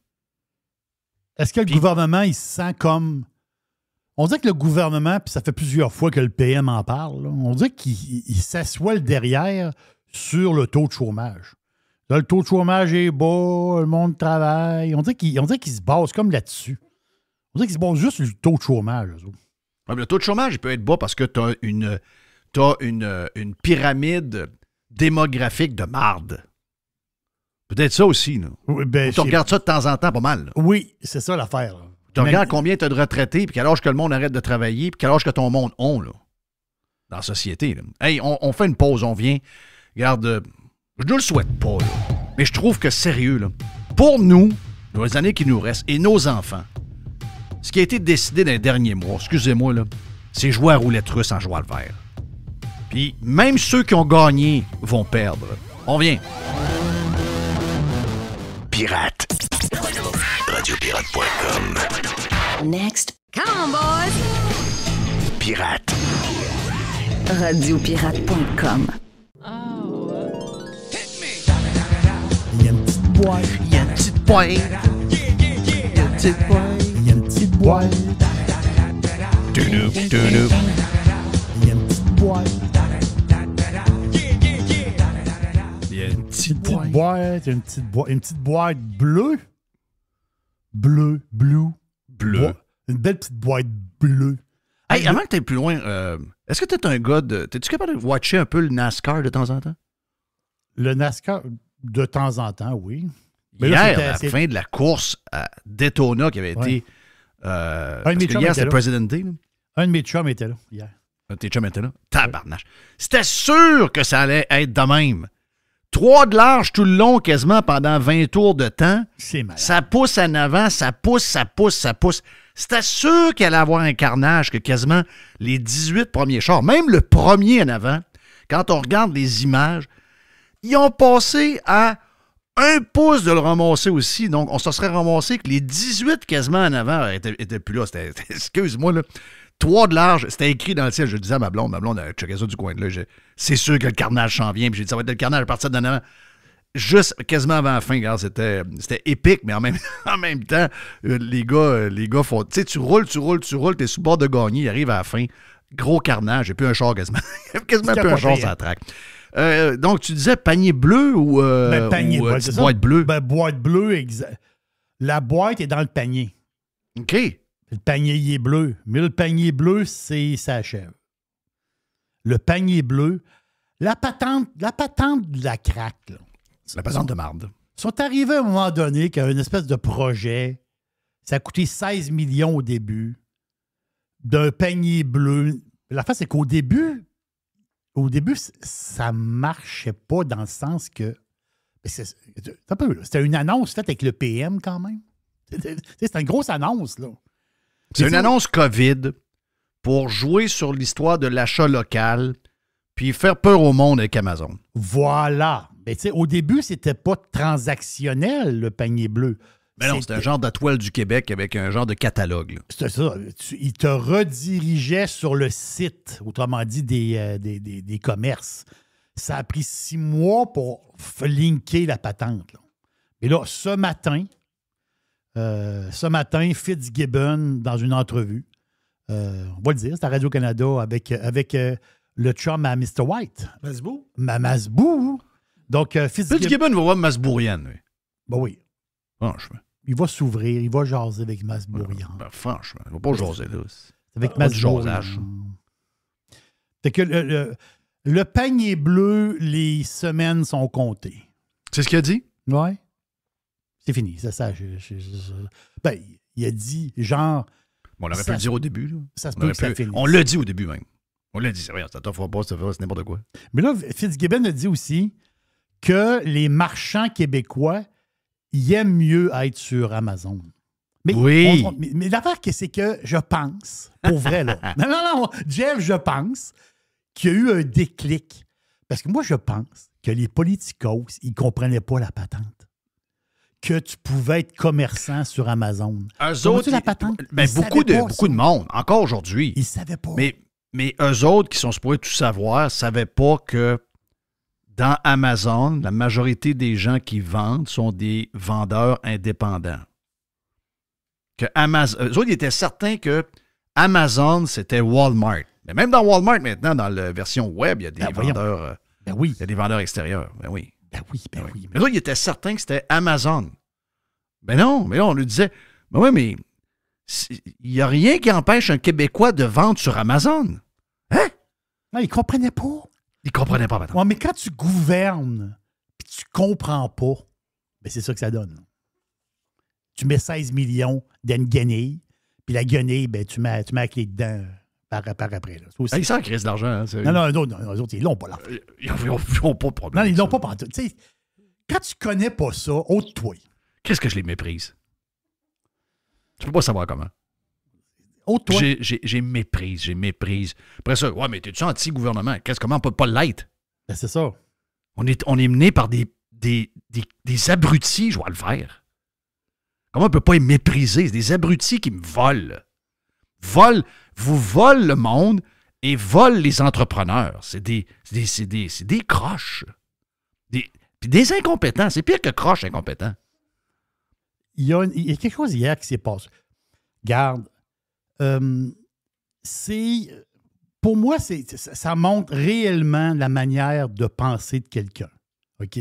Est-ce que le gouvernement, il se sent comme... On dirait que le gouvernement, puis ça fait plusieurs fois que le PM en parle, là, on dirait qu'il s'assoit le derrière sur le taux de chômage. Là, le taux de chômage est bas, le monde travaille. On dirait qu'il se base comme là-dessus. On dirait qu'il se base juste sur le taux de chômage. Le taux de chômage, il peut être bas parce que tu as une pyramide démographique de marde. Peut-être ça aussi. Là. Oui, ben, tu regardes ça de temps en temps pas mal. Là. Oui, c'est ça l'affaire. Là. Tu regardes combien tu as de retraités, puis quel âge que le monde arrête de travailler, puis quel âge que ton monde ont là, dans la société. Là. Hey, on fait une pause, on vient. Regarde, je ne le souhaite pas, là, mais je trouve que sérieux, là, pour nous, dans les années qui nous restent, et nos enfants, ce qui a été décidé dans les derniers mois, excusez-moi, là, c'est jouer à roulette russe en jouant le vert. Puis même ceux qui ont gagné vont perdre. On vient. Pirate. Radiopirate.com. Next. Come on, boys! Pirate. Radiopirate.com. Il y a une petite boîte. Il y a une petite pointe. Il y a une petite pointe. Il y a une petite boîte. Tudou, tudou. Il y a une petite boîte. Il y a une petite Une petite pointe. boîte. Une petite boîte bleue. Bleu. Une belle petite boîte bleue. Hey, avant que tu ailles plus loin, est-ce que tu es un gars de. T'es-tu capable de watcher un peu le NASCAR de temps en temps? Le NASCAR, de temps en temps, oui. Mais Hier, là, à la fin de la course à Daytona qui avait été. Parce mes que chums hier, étaient c'était là. President Day. Là. Un de mes chums était là hier. Tes chums étaient là. Tabarnache. C'était sûr que ça allait être de même. 3 de large tout le long, quasiment pendant 20 tours de temps. C'est malade. Ça pousse en avant, ça pousse. C'était sûr qu'il allait avoir un carnage que quasiment les 18 premiers chars, même le premier en avant, quand on regarde les images, ils ont passé à 1 pouce de le ramasser aussi. Donc, on se serait ramassé que les 18 quasiment en avant étaient plus là. Excuse-moi, là. 3 de large, c'était écrit dans le ciel. Je le disais à ma blonde, elle checkait ça du coin de l'œil. C'est sûr que le carnage s'en vient. Puis j'ai dit, ça va être le carnage à partir d'en avant. Juste quasiment avant la fin, regarde, c'était épique, mais en même temps, les gars font. Tu sais, tu roules, t'es sur le bord de gagner, il arrive à la fin. Gros carnage, il n'y a plus un char quasiment. Quasiment plus un char sur la track. Donc, tu disais panier bleu ou, Panier, ou ouais, c'est ça. boîte bleue? Boîte bleue, exact. La boîte est dans le panier. OK. Le panier il est bleu. Mais le panier bleu, ça achève. Le panier bleu, la patente de la craque, là. La patente de marde. Ils sont arrivés à un moment donné qu'à une espèce de projet, ça a coûté 16 millions au début, d'un panier bleu. La face, c'est qu'au début, ça marchait pas dans le sens que. C'était une annonce faite avec le PM quand même. C'était une grosse annonce, là. C'est une annonce COVID pour jouer sur l'histoire de l'achat local puis faire peur au monde avec Amazon. Voilà. Mais tu sais, au début, c'était pas transactionnel, le panier bleu. Mais non, c'était un genre de toile du Québec avec un genre de catalogue. Là. C'était ça. Il te redirigeait sur le site, autrement dit, des commerces. Ça a pris 6 mois pour linker la patente, là. Mais là, ce matin, Fitzgibbon, dans une entrevue, on va le dire, c'est à Radio-Canada avec le chum à Mr. White. Masbou? Masbou. Donc, Fitzgibbon va voir Masbourian, lui. Ben oui. Franchement. Il va s'ouvrir, il va jaser avec Masbourian. Ben, franchement, il va pas jaser là. Avec Pas de Masbourian. jasage. Fait que le panier bleu, les semaines sont comptées. C'est ce qu'il a dit? Ouais. C'est fini. Ben, il a dit, genre. Bon, on aurait pu Ça le dire au début. Là. Ça se peut que ça finisse. On l'a dit au début même. On l'a dit, c'est vrai, ça t'offre pas, c'est n'importe quoi. Mais là, Fitzgibbon a dit aussi que les marchands québécois, ils aiment mieux être sur Amazon. Mais, oui. Mais l'affaire, c'est que je pense, pour vrai, là. Non, Jeff, je pense qu'il y a eu un déclic. Parce que moi, je pense que les politicos, ils ne comprenaient pas la patente. Que tu pouvais être commerçant sur Amazon. Eux autres, la patente? Ben, beaucoup de monde, encore aujourd'hui. Ils ne savaient pas. Mais eux autres qui sont supposés tout savoir, ne savaient pas que dans Amazon, la majorité des gens qui vendent sont des vendeurs indépendants. Que Amazon, eux autres, ils étaient certains que Amazon, c'était Walmart. Mais même dans Walmart, maintenant, dans la version web, il y a des vendeurs. Ben oui. Il y a des vendeurs extérieurs. Ben oui. Ben oui. Mais eux autres, ils étaient certains que c'était Amazon. Ben non, mais là, on lui disait, ben oui, mais il n'y a rien qui empêche un Québécois de vendre sur Amazon. Hein? Non, ils ne comprenaient pas. Ils ne comprenaient pas maintenant. Ouais, mais quand tu gouvernes et tu ne comprends pas, ben c'est ça que ça donne. Tu mets 16 millions dans une guenille, puis la guenille, ben, tu mets la clé dedans par après. Là. Ils s'en crissent d'argent. Hein, non, les autres, ils l'ont pas l'argent. Ils n'ont pas de problème. Non, ils l'ont pas partout. Tu sais, quand tu connais pas ça, ôte-toi. Qu'est-ce que je les méprise? Tu peux pas savoir comment. Ôte-toi. J'ai méprise. Après ça, ouais, mais t'es-tu anti-gouvernement? Comment on peut pas l'être? Ben, c'est ça. On est mené par des abrutis, je vois le faire. Comment on ne peut pas les mépriser? C'est des abrutis qui me volent. Vous volent le monde et volent les entrepreneurs. C'est des croches. Puis des incompétents. C'est pire que croches incompétents. Il y a quelque chose hier qui s'est passé. Garde, pour moi, ça montre réellement la manière de penser de quelqu'un. OK?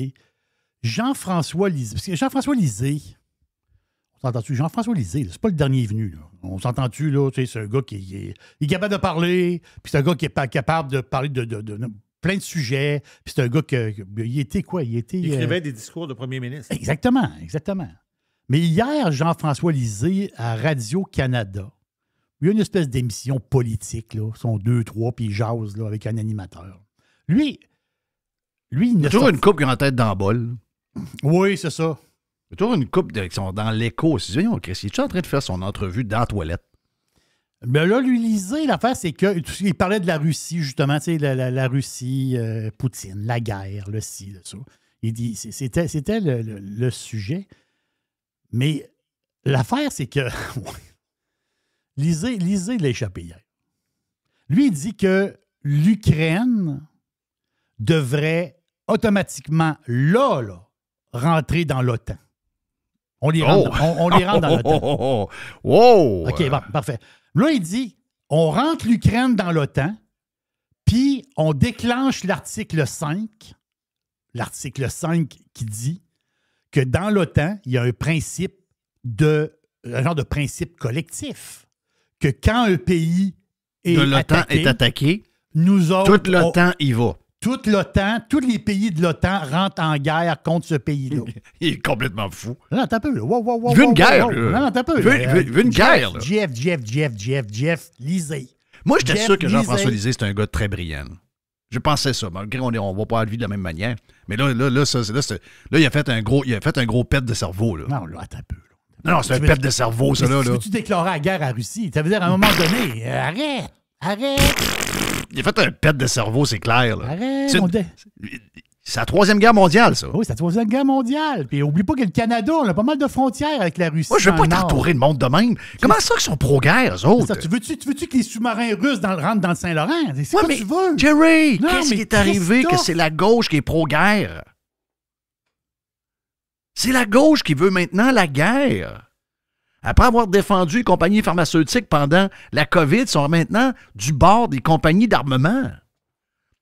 Jean-François Lisée. Parce que Jean-François Lisée, on s'entend-tu? Jean-François Lisée, c'est pas le dernier venu. Là. On s'entend-tu, là? C'est un gars qui est capable de parler, puis c'est un gars qui est pas capable de parler de plein de sujets, puis c'est un gars il était quoi? Il écrivait des discours de premier ministre. Exactement. Mais hier, Jean-François Lisée, à Radio-Canada, il y a une espèce d'émission politique, là. Ils sont 2-3, puis ils jasent là, avec un animateur. Lui, il y a toujours une couple qui a en tête dans le bol. Oui, c'est ça. Il y a toujours une couple qui sont dans l'écho. Voyons, Chris, il est en train de faire son entrevue dans la toilette? Mais là, lui, Lisée, l'affaire, c'est qu'il parlait de la Russie, justement, tu sais, la Russie, Poutine, la guerre, le ci, le ça. Il dit, c'était le sujet. Mais l'affaire, c'est que Lisée l'a échappé hier. Lui, il dit que l'Ukraine devrait automatiquement, là, rentrer dans l'OTAN. On les rentre dans l'OTAN. Wow! OK, bon, parfait. Là, il dit, on rentre l'Ukraine dans l'OTAN, puis on déclenche l'article 5. L'article 5 qui dit que dans l'OTAN, il y a un genre de principe collectif. Que quand un pays est attaqué, nous autres, tout l'OTAN y va. Toute l'OTAN, tous les pays de l'OTAN rentrent en guerre contre ce pays-là. Il est complètement fou. Non, t'as peu. Il veut une guerre. Non, t'as peu. Il veut une guerre. Jeff, Lisée. Moi, j'étais sûr que Jean-François Lisée, c'est un gars très brillant. Je pensais ça. Malgré on ne va pas à lui de la même manière. Mais là, il a fait un gros pet de cerveau. Là. Non, là, t'as peu. Non, c'est un pet de cerveau, ça, là. Veux-tu déclarer la guerre à la Russie? Ça veut dire, à un moment donné, arrête! Il a fait un pet de cerveau, c'est clair. Là. Arrête! C'est la Troisième Guerre mondiale, ça. Oui, c'est la Troisième Guerre mondiale. Puis oublie pas que le Canada, on a pas mal de frontières avec la Russie. Moi, je veux pas être entouré de monde de même. Comment ça qu'ils sont pro-guerre, eux autres? Tu veux-tu que les sous-marins russes rentrent dans le Saint-Laurent? C'est quoi tu veux? Jerry, qu'est-ce qui est arrivé que c'est la gauche qui est pro-guerre? C'est la gauche qui veut maintenant la guerre. Après avoir défendu les compagnies pharmaceutiques pendant la COVID, ils sont maintenant du bord des compagnies d'armement.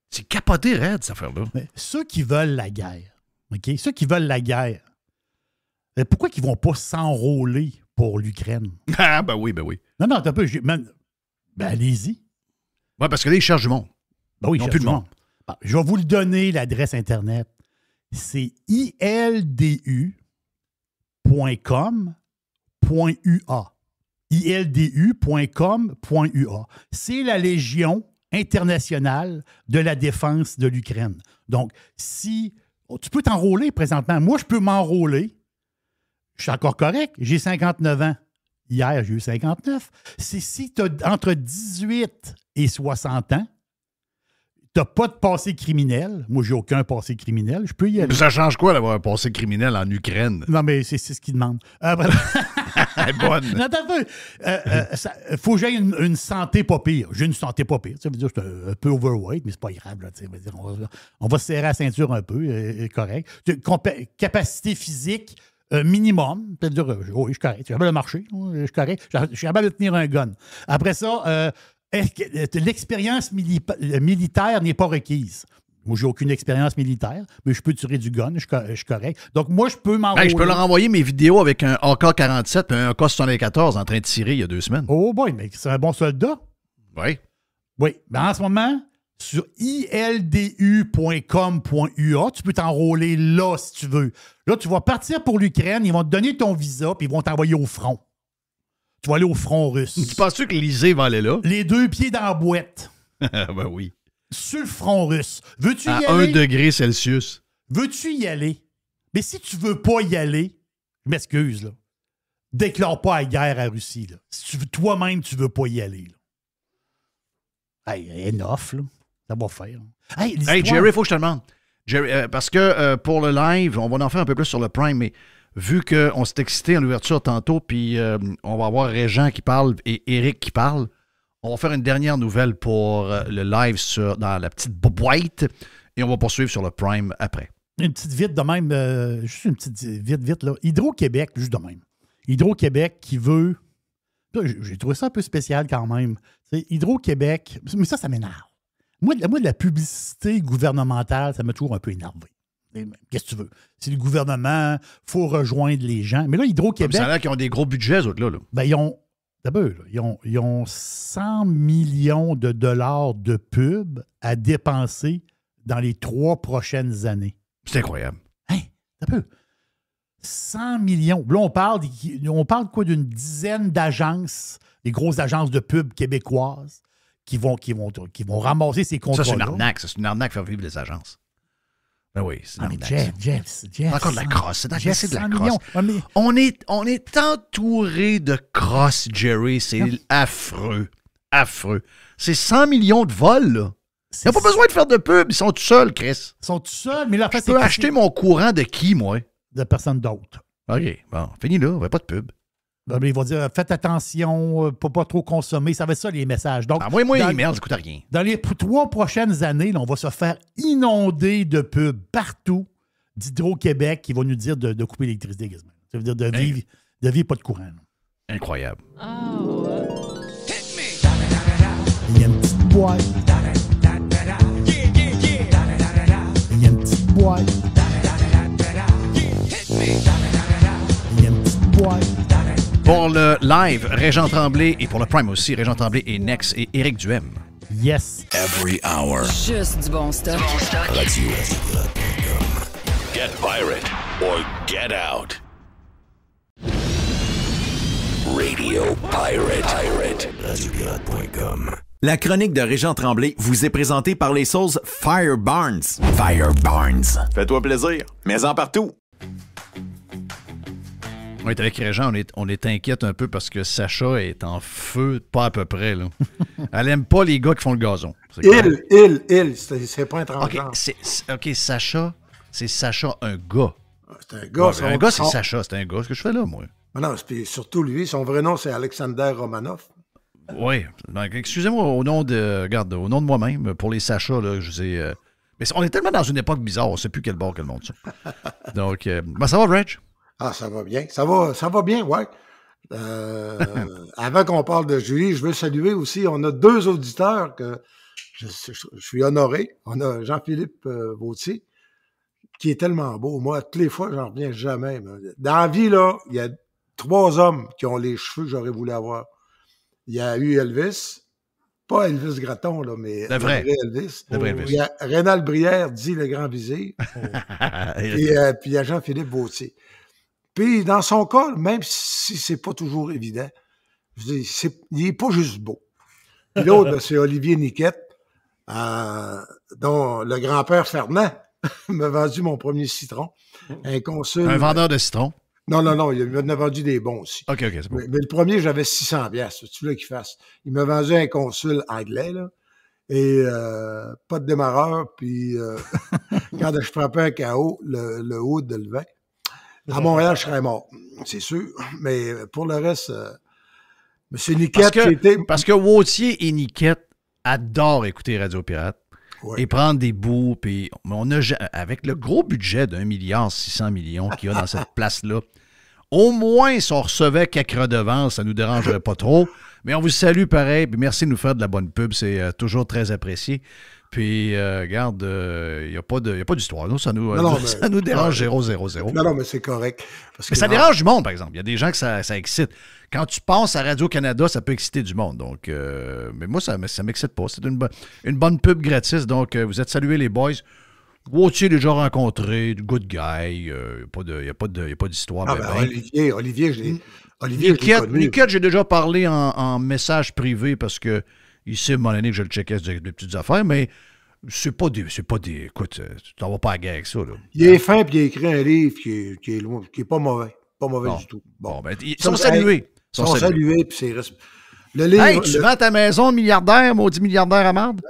C'est capoté, raide, cette affaire-là. Mais ceux qui veulent la guerre, OK? Ceux qui veulent la guerre, pourquoi ils ne vont pas s'enrôler pour l'Ukraine? Ah, ben oui. Non, t'as peu. Allez-y. Oui, parce que là, ils cherchent du monde. Ben oui, ils n'ont plus de monde. Bon, je vais vous le donner, l'adresse Internet. C'est ildu.com.ua. ildu.com.ua. C'est la Légion internationale de la défense de l'Ukraine. Donc, si tu peux t'enrôler présentement, moi, je peux m'enrôler. Je suis encore correct. J'ai 59 ans. Hier, j'ai eu 59. Si tu as entre 18 et 60 ans, tu n'as pas de passé criminel. Moi, j'ai aucun passé criminel. Je peux y aller. Ça change quoi d'avoir un passé criminel en Ukraine? Non, mais c'est ce qu'ils demandent. Elle est bonne. Non, t'as peu. Faut que j'aie une santé pas pire. J'ai une santé pas pire. Ça veut dire que je suis un peu overweight, mais c'est pas grave. Là, on va se serrer la ceinture un peu. Correct. Capacité physique minimum. C'est-à-dire, oui, je suis correct. Je suis capable de marcher. Je suis correct. Je suis capable de tenir un gun. Après ça, l'expérience militaire n'est pas requise. Moi, j'ai aucune expérience militaire, mais je peux tirer du gun, je suis correct. Donc, moi, je peux m'envoyer. Hey, je peux leur envoyer mes vidéos avec un AK-47 et un AK-74 en train de tirer il y a 2 semaines. Oh boy, mais c'est un bon soldat. Oui. Oui, mais en ce moment, sur ildu.com.ua, tu peux t'enrôler là si tu veux. Là, tu vas partir pour l'Ukraine, ils vont te donner ton visa, puis ils vont t'envoyer au front. Tu vas aller au front russe. Tu penses-tu que Lisée va aller là? Les 2 pieds dans la boîte. Ben oui. Sur le front russe. Veux-tu y aller? À 1 degré Celsius. Veux-tu y aller? Mais si tu veux pas y aller, je m'excuse, là. Déclare pas la guerre à la Russie, là. Si toi-même, tu veux pas y aller, là. Hey, enough, là. Ça va faire. Hey, Jerry, il faut que je te demande. Jerry, parce que pour le live, on va en faire un peu plus sur le Prime, mais vu qu'on s'est excité en ouverture tantôt, puis on va avoir Régent qui parle et Éric qui parle, on va faire une dernière nouvelle pour le live dans la petite boîte et on va poursuivre sur le Prime après. Une petite vite de même, juste une petite vite, là. Hydro-Québec, juste de même. Hydro-Québec qui veut... Là, j'ai trouvé ça un peu spécial quand même. C'est Hydro-Québec, mais ça m'énerve. Moi, de la publicité gouvernementale, ça m'a toujours un peu énervé. Qu'est-ce que tu veux? C'est le gouvernement, il faut rejoindre les gens. Mais là, Hydro-Québec... Ça a l'air qu'ils ont des gros budgets, eux autres, là. Ben, ils ont 100 millions de dollars de pub à dépenser dans les 3 prochaines années. C'est incroyable. Hein? Un peu. 100 millions. Là, on parle quoi d'une dizaine d'agences, des grosses agences de pub québécoises qui vont ramasser ces contrats. Ça, c'est une arnaque. C'est une arnaque faire vivre les agences. Ben oui, c'est une arnaque. Mais Jeff. C'est encore de la crosse. C'est de la crosse. Mais... On est entouré de crosse, Jerry. C'est affreux. Affreux. C'est 100 millions de vols, là. Ils n'ont pas besoin de faire de pub. Ils sont tout seuls, Chris. Ils sont tout seuls, mais là, je peux acheter mon courant de qui, moi? De personne d'autre. OK, bon, fini là. On va pas de pub. Ils vont dire, faites attention, pas trop consommer. Ça va être ça, les messages. Donc, moi, les emails, ça coûte rien. Dans les 3 prochaines années, là, on va se faire inonder de pubs partout d'Hydro-Québec qui va nous dire de couper l'électricité quasiment. Ça veut dire de vivre pas de courant. Là. Incroyable. Il y a une petite boîte. Il y a une petite boîte. Il y a une petite boîte. Pour le live, Régent Tremblay et pour le Prime aussi, Régent Tremblay et Nex et Éric Duhem. Yes. Every hour. Juste du bon stock. Radio. Get pirate or get out. Radio Pirate. RadioPirate.com. La chronique de Régent Tremblay vous est présentée par les sauces Fire Barnes. Fire Barnes. Fais-toi plaisir, mets-en partout. On est avec Régent, on est inquiète un peu parce que Sacha est en feu, pas à peu près. Là. Elle aime pas les gars qui font le gazon. C'est pas un transgenre. OK, Sacha, c'est Sacha un gars. C'est un gars. Un gars, c'est Sacha, c'est un gars. Ce que je fais là, moi. Non, surtout lui, son vrai nom, c'est Alexander Romanov. Oui. Excusez-moi, au nom de moi-même, pour les Sacha, là, je sais. Mais on est tellement dans une époque bizarre, on ne sait plus quel bord que le monde ça. Donc, ça va, Reg? Ah, ça va bien. Ça va bien, ouais. Avant qu'on parle de Julie, je veux saluer aussi, on a 2 auditeurs que je suis honoré. On a Jean-Philippe Vautier, qui est tellement beau. Moi, toutes les fois, j'en reviens jamais. Dans la vie, là, il y a 3 hommes qui ont les cheveux que j'aurais voulu avoir. Il y a eu Elvis, pas Elvis Gratton, là, mais le vrai Elvis. Le vrai Elvis. Il y a Rénal Brière, dit le grand vizir. Puis il y a Jean-Philippe Vautier. Puis dans son cas, même si c'est pas toujours évident, je dis, il n'est pas juste beau. Puis l'autre, c'est Olivier Niquette, dont le grand-père Fernand m'a vendu mon premier citron. Un consul. Un vendeur de citrons. Non, il m'a vendu des bons aussi. OK, c'est bon. Mais le premier, j'avais 600 piastres. Tu veux qu'il fasse. Il m'a vendu un consul anglais, là. Et pas de démarreur. Puis quand je frappais un KO, le haut de le vin. À Montréal, je serais mort, c'est sûr. Mais pour le reste, M. Niquette... Parce que Vautier et Niquette adorent écouter Radio Pirate. Oui. Et prendre des bouts. Puis avec le gros budget d'1,6 milliard qu'il y a dans cette place-là, au moins, si on recevait quelques redevances, ça ne nous dérangerait pas trop. Mais on vous salue pareil. Puis merci de nous faire de la bonne pub. C'est toujours très apprécié. Puis, regarde, il n'y a pas d'histoire. Nous, ça nous dérange 0-0-0. Non, mais c'est correct. Mais ça dérange du monde, par exemple. Il y a des gens que ça excite. Quand tu passes à Radio-Canada, ça peut exciter du monde. Donc, mais moi, ça ne m'excite pas. C'est une bonne pub gratis. Donc, vous êtes salués, les boys. Gauthier, déjà rencontré, good guy. Il n'y a pas d'histoire. Olivier, je l'ai connu. Niquette, j'ai déjà parlé en message privé parce que il sait, à un moment donné, que je le checkais sur des petites affaires, mais c'est pas des... Écoute, tu t'en vas pas à la guerre avec ça, là. Il est fin, puis il a écrit un livre qui est pas mauvais. Pas mauvais du tout. Bon, ils sont salués. Ils sont salués, puis c'est... Le livre, tu vends ta maison de milliardaire, maudit milliardaire à marde?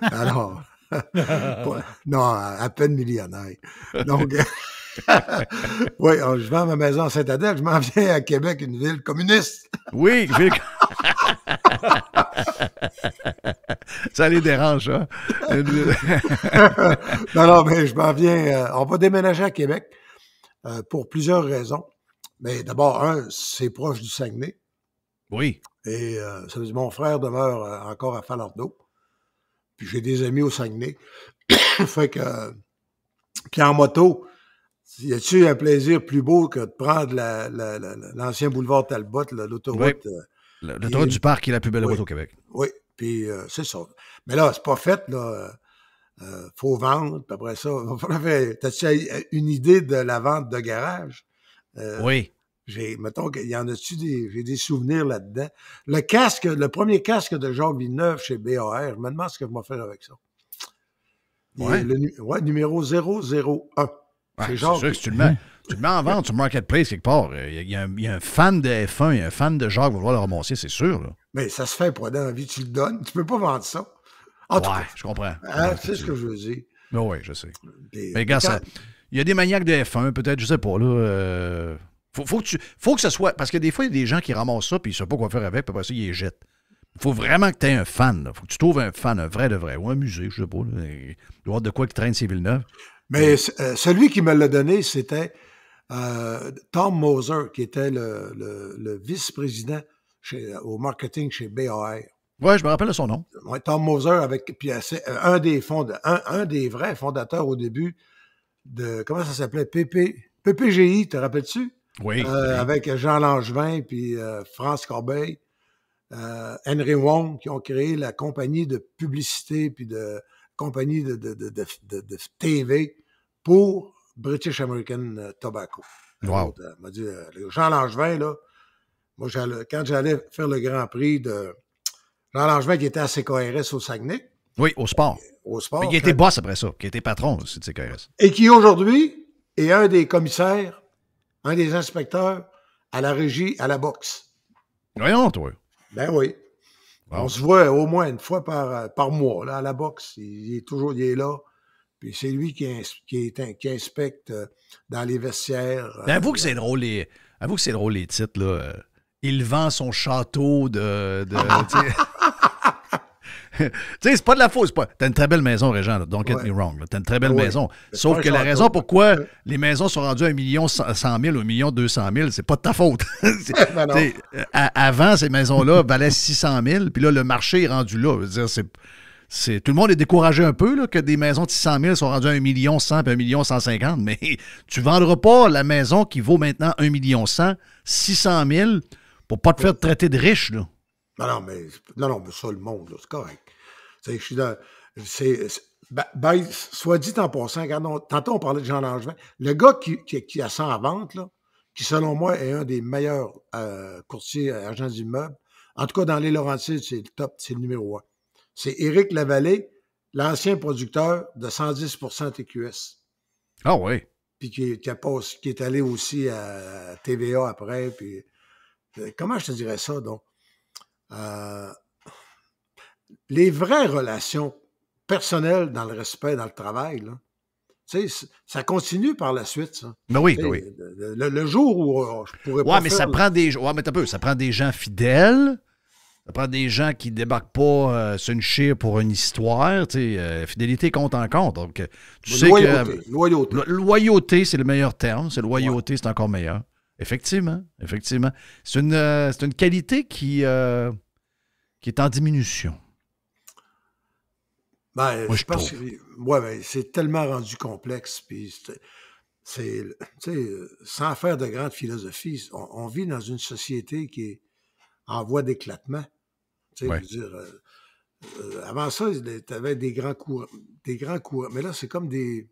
Alors... Non, à peine millionnaire. Donc, oui, je vends ma maison à Saint-Adèle, je m'en viens à Québec, une ville communiste. Oui, ça les dérange, hein? Non, mais je m'en viens. On va déménager à Québec pour plusieurs raisons. Mais d'abord, c'est proche du Saguenay. Oui. Et ça veut dire mon frère demeure encore à Falardeau. Puis j'ai des amis au Saguenay. Fait que. Puis en moto, y a-tu un plaisir plus beau que de prendre l'ancien boulevard Talbot, l'autoroute? Oui. L'autoroute du Parc est la plus belle route au Québec. Oui, puis c'est ça. Mais là, c'est pas fait, là. Faut vendre, puis après ça, t'as-tu une idée de la vente de garage? Oui. Mettons qu'il y en a-tu j'ai des souvenirs là-dedans. Le premier casque de Jacques Villeneuve chez BAR, je me demande ce que je vais faire avec ça. Ouais. Numéro 001. C'est sûr que si tu le mets en vente sur Marketplace quelque part, il y a un fan de F1, il y a un fan de Jacques qui va vouloir le ramasser, c'est sûr. Là. Mais ça se fait pas dans la vie, tu le donnes, tu peux pas vendre ça. En tout cas, je comprends. C'est ce que je veux dire. Oui, je sais. Mais regarde, il y a des maniaques de F1, peut-être, je sais pas, là. Faut que ce soit. Parce que des fois, il y a des gens qui ramassent ça, puis ils ne savent pas quoi faire avec, puis après ça, ils les jettent. Il faut vraiment que tu aies un fan. Il faut que tu trouves un fan, un vrai de vrai, ou un musée, je sais pas. Là. Il doit y avoir de quoi qui traîne ces Villeneuve. Mais celui qui me l'a donné, c'était Tom Moser, qui était le vice-président au marketing chez BAR. Oui, je me rappelle de son nom. Ouais, Tom Moser, puis c'est un des vrais fondateurs au début de, comment ça s'appelait, PPGI, te rappelles-tu? Oui. Avec Jean Langevin, puis France Corbeil, Henry Wong, qui ont créé la compagnie de publicité, puis de compagnie de TV pour British American Tobacco. Wow. M'a dit, Jean Langevin, là, moi, quand j'allais faire le Grand Prix de Jean Langevin, qui était à CKRS au Saguenay. Oui, au sport. Au sport. Mais qui était boss après ça, qui était patron aussi de CKRS. Et qui, aujourd'hui, est un des commissaires, un des inspecteurs à la régie, à la boxe. Voyons, toi. Ben oui. Wow. On se voit au moins une fois par mois, là, à la boxe. Il est là. Puis c'est lui qui inspecte dans les vestiaires. Avoue que c'est drôle, les titres, là. Il vend son château de tu sais, c'est pas de la faute. T'as une très belle maison, Régent, là, don't get me wrong. T'as une très belle maison. Sauf que la raison pourquoi les maisons sont rendues à 1 100 000 ou 1 200 000, c'est pas de ta faute. Avant, ces maisons-là valaient 600 000, puis là, le marché est rendu là. Je veux dire, tout le monde est découragé un peu là, que des maisons de 600 000 sont rendues à 1 100 000 et 1 150 000, mais tu ne vendras pas la maison qui vaut maintenant 1 100 000, 600 000 pour pas te faire traiter de riche. Là. Non, mais ça, le monde, là, c'est correct. Je suis dans. Soit dit en passant, tantôt on parlait de Jean Langevin, le gars qui a ça en vente, là, qui selon moi est un des meilleurs courtiers agents d'immeubles, en tout cas dans les Laurentides, c'est le top, c'est le numéro 1. C'est Éric Lavallée, l'ancien producteur de 110% TQS. Ah oui. Puis qui est allé aussi à TVA après. Puis, comment je te dirais ça, donc? Les vraies relations personnelles dans le respect, dans le travail, là, tu sais, ça continue par la suite, ça. Ben oui, ben oui. Le jour où je pourrais pas. Mais ça prend ça prend des gens fidèles. Ça prend des gens qui ne débarquent pas sur une chire pour une histoire. Fidélité compte en compte. Donc, loyauté, c'est le meilleur terme. C'est loyauté, c'est encore meilleur. Effectivement. C'est une qualité qui est en diminution. Ben, moi, je pense que c'est tellement rendu complexe. Puis sans faire de grande philosophie, on vit dans une société qui est en voie d'éclatement. Je veux dire, avant ça, tu avais des grands courants. Mais là, c'est comme des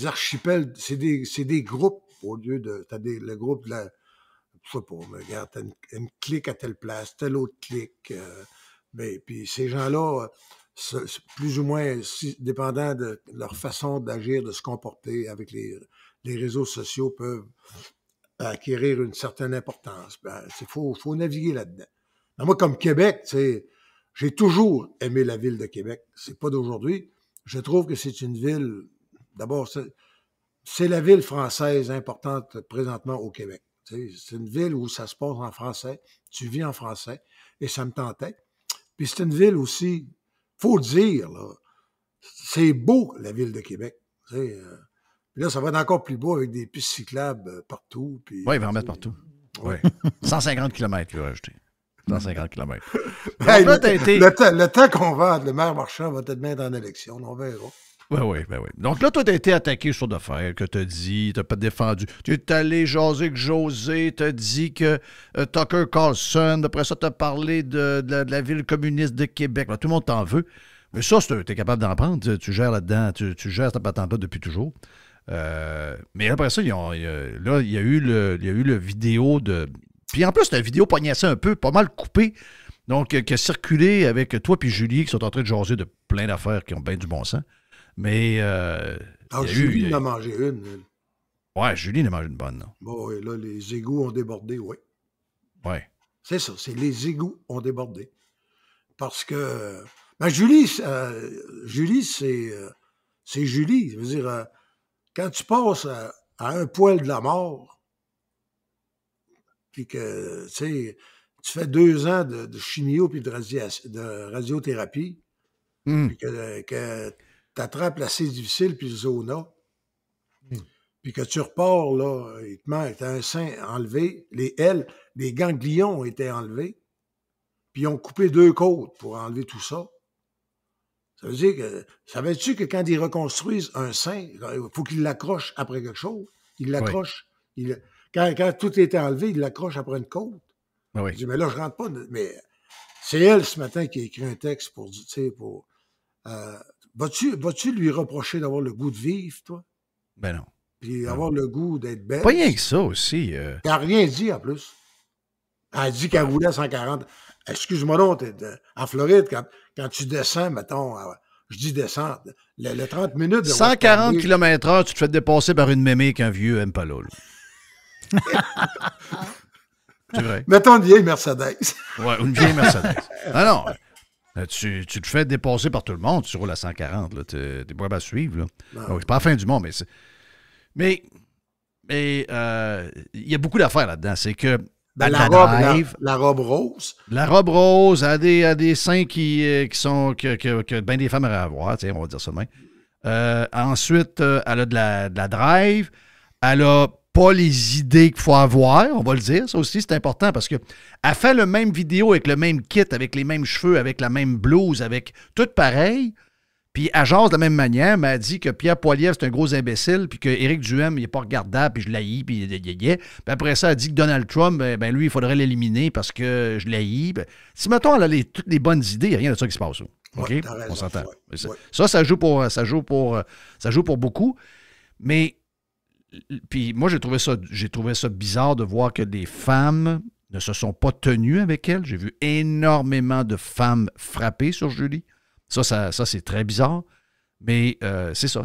archipels. C'est des groupes au lieu de. Tu as le groupe de la. Je sais pas, mais regarde, tu as une clique à telle place, telle autre clique. Puis ces gens-là, plus ou moins dépendant de leur façon d'agir, de se comporter avec les réseaux sociaux, peuvent acquérir une certaine importance. Il faut naviguer là-dedans. Moi, comme Québec, j'ai toujours aimé la ville de Québec. C'est pas d'aujourd'hui. je trouve que c'est une ville, d'abord, c'est la ville française importante présentement au Québec. C'est une ville où ça se passe en français, tu vis en français, et ça me tentait. Puis c'est une ville aussi, faut le dire, là, c'est beau, la ville de Québec. Puis là, ça va être encore plus beau avec des pistes cyclables partout. Puis, Oui, il va en mettre partout. Oui. 150 km, il va rajouter. 150 km. Hey, le temps qu'on vende, le maire Marchand va peut-être mettre en élection, on verra. Oui. Donc là, toi, t'as été attaqué sur d'affaires, que t'as dit, t'as pas défendu. Tu es allé jaser avec José, t'as dit que Tucker Carlson, après ça, t'as parlé de la ville communiste de Québec. Là, tout le monde t'en veut. Mais ça, t'es capable d'en prendre. Tu gères là-dedans, tu gères cette patente-là depuis toujours. Mais après ça, il y a eu le vidéo de... Puis en plus, la vidéo pognassée un peu, pas mal coupée. Donc, qui a circulé avec toi puis Julie, qui sont en train de jaser de plein d'affaires qui ont bien du bon sens. Mais. Julie en a mangé une. Elle. Ouais, Julie en a mangé une bonne. Bon, oui, là, les égouts ont débordé, oui. Ouais. C'est ça, c'est les égouts ont débordé. Parce que. Ben, Julie, c'est Julie. Je veux dire, quand tu passes à un poil de la mort, puis que, tu sais, tu fais 2 ans de chimio puis de radiothérapie, puis que tu attrapes la C difficile puis le zona, puis que tu repars, là, il te manque, t'as un sein enlevé, les ganglions ont été enlevés, puis ils ont coupé 2 côtes pour enlever tout ça. Ça veut dire que, savais-tu que quand ils reconstruisent un sein, il faut qu'ils l'accrochent après quelque chose? Ils l'accrochent. Oui. Quand tout était enlevé, ils l'accrochent après une côte. Oui. Je dis, mais là, je rentre pas. Mais c'est elle, ce matin, qui a écrit un texte pour, tu sais, pour... vas-tu lui reprocher d'avoir le goût de vivre, toi? Ben non. Puis avoir le goût d'être belle? Pas rien que ça aussi. Elle n'a rien dit, en plus. Elle a dit qu'elle voulait 140. Excuse-moi donc, en Floride, quand tu descends, mettons, je dis descendre, le 30 minutes... 140 km/h, tu te fais dépasser par une mémé qu'un vieux aime pas là. C'est vrai. Mettons une vieille Mercedes. Ouais, une vieille Mercedes. Non. Tu te fais dépasser par tout le monde, tu roules à 140, là. T'es pas capable à suivre, là. Donc, c'est pas la fin du monde, mais il y a beaucoup d'affaires là-dedans. C'est que la robe rose. La robe rose a des seins que bien des femmes auraient à avoir, on va dire ça demain. Ensuite, elle a de la drive. Elle a pas les idées qu'il faut avoir, on va le dire. Ça aussi, c'est important parce qu'elle fait le même vidéo avec le même kit, avec les mêmes cheveux, avec la même blouse, avec tout pareil. Puis elle jase de la même manière, mais elle dit que Pierre Poilievre, c'est un gros imbécile, puis qu'Éric Duhem, il n'est pas regardable, puis je l'haïs, puis puis après ça, elle dit que Donald Trump, ben lui, il faudrait l'éliminer parce que je l'haïs. Si, mettons, elle a toutes les bonnes idées, il n'y a rien de ça qui se passe. OK? Ouais, on s'entend. Ouais. Ça joue pour beaucoup. Mais, puis moi, j'ai trouvé ça bizarre de voir que des femmes ne se sont pas tenues avec elle. J'ai vu énormément de femmes frapper sur Julie. Ça c'est très bizarre. Mais c'est ça.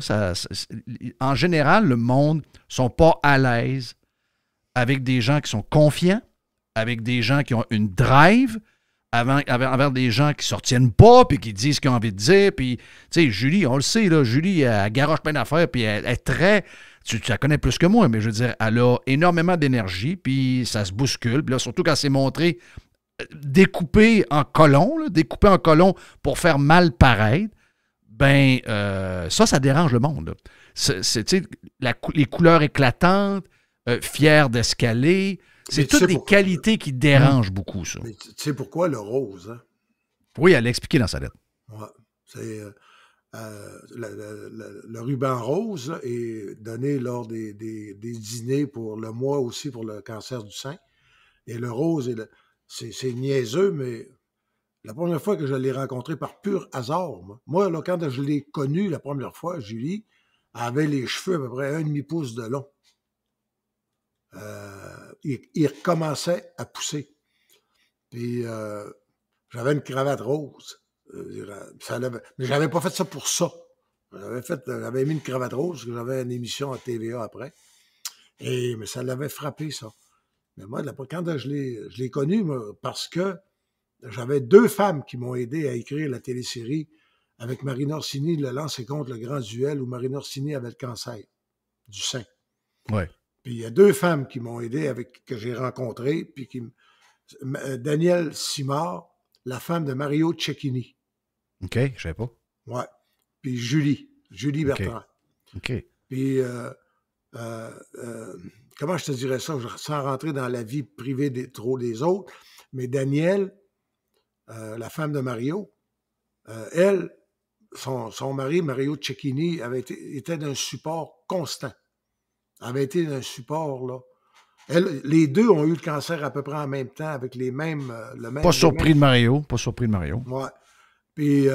En général, le monde ne sont pas à l'aise avec des gens qui sont confiants, avec des gens qui ont une drive, envers des gens qui ne se retiennent pas puis qui disent ce qu'ils ont envie de dire. Puis, tu sais, Julie, on le sait, là, Julie, elle garoche plein d'affaires puis elle est très... Tu la connais plus que moi, mais je veux dire, elle a énormément d'énergie puis ça se bouscule. Puis là, surtout quand c'est montré... découpé en colons pour faire mal paraître, ben ça dérange le monde. Les couleurs éclatantes, fier d'escaler, c'est toutes des qualités qui dérangent beaucoup, ça. Mais tu sais pourquoi le rose, hein? Oui, elle l'a expliqué dans sa lettre. Ouais, c'est le ruban rose là, est donné lors des dîners pour le mois aussi pour le cancer du sein. Et le rose est c'est niaiseux, mais la première fois que je l'ai rencontrée par pur hasard, moi là, quand je l'ai connue la première fois, Julie, elle avait les cheveux à peu près 1,5 pouce de long. Il recommençait à pousser. Puis j'avais une cravate rose. Mais j'avais pas fait ça pour ça. J'avais mis une cravate rose parce que j'avais une émission à TVA après. Mais ça l'avait frappé, ça. Mais moi, quand je l'ai connu, parce que j'avais 2 femmes qui m'ont aidé à écrire la télésérie avec Marina Orsini, le lancer contre le grand duel où Marina Orsini avait le cancer du sein. Ouais. Puis il y a 2 femmes qui m'ont aidé, que j'ai rencontrées, puis Danielle Simard, la femme de Mario Cecchini. OK, je savais pas. Ouais. Puis Julie Bertrand. OK. Puis, comment je te dirais ça, sans rentrer dans la vie privée des autres, mais Danielle, la femme de Mario, elle, son mari, Mario Cecchini, était d'un support constant. Avait été d'un support, là. Les 2 ont eu le cancer à peu près en même temps, avec le même... Pas surpris de Mario. Pas surpris de Mario. Ouais. Puis,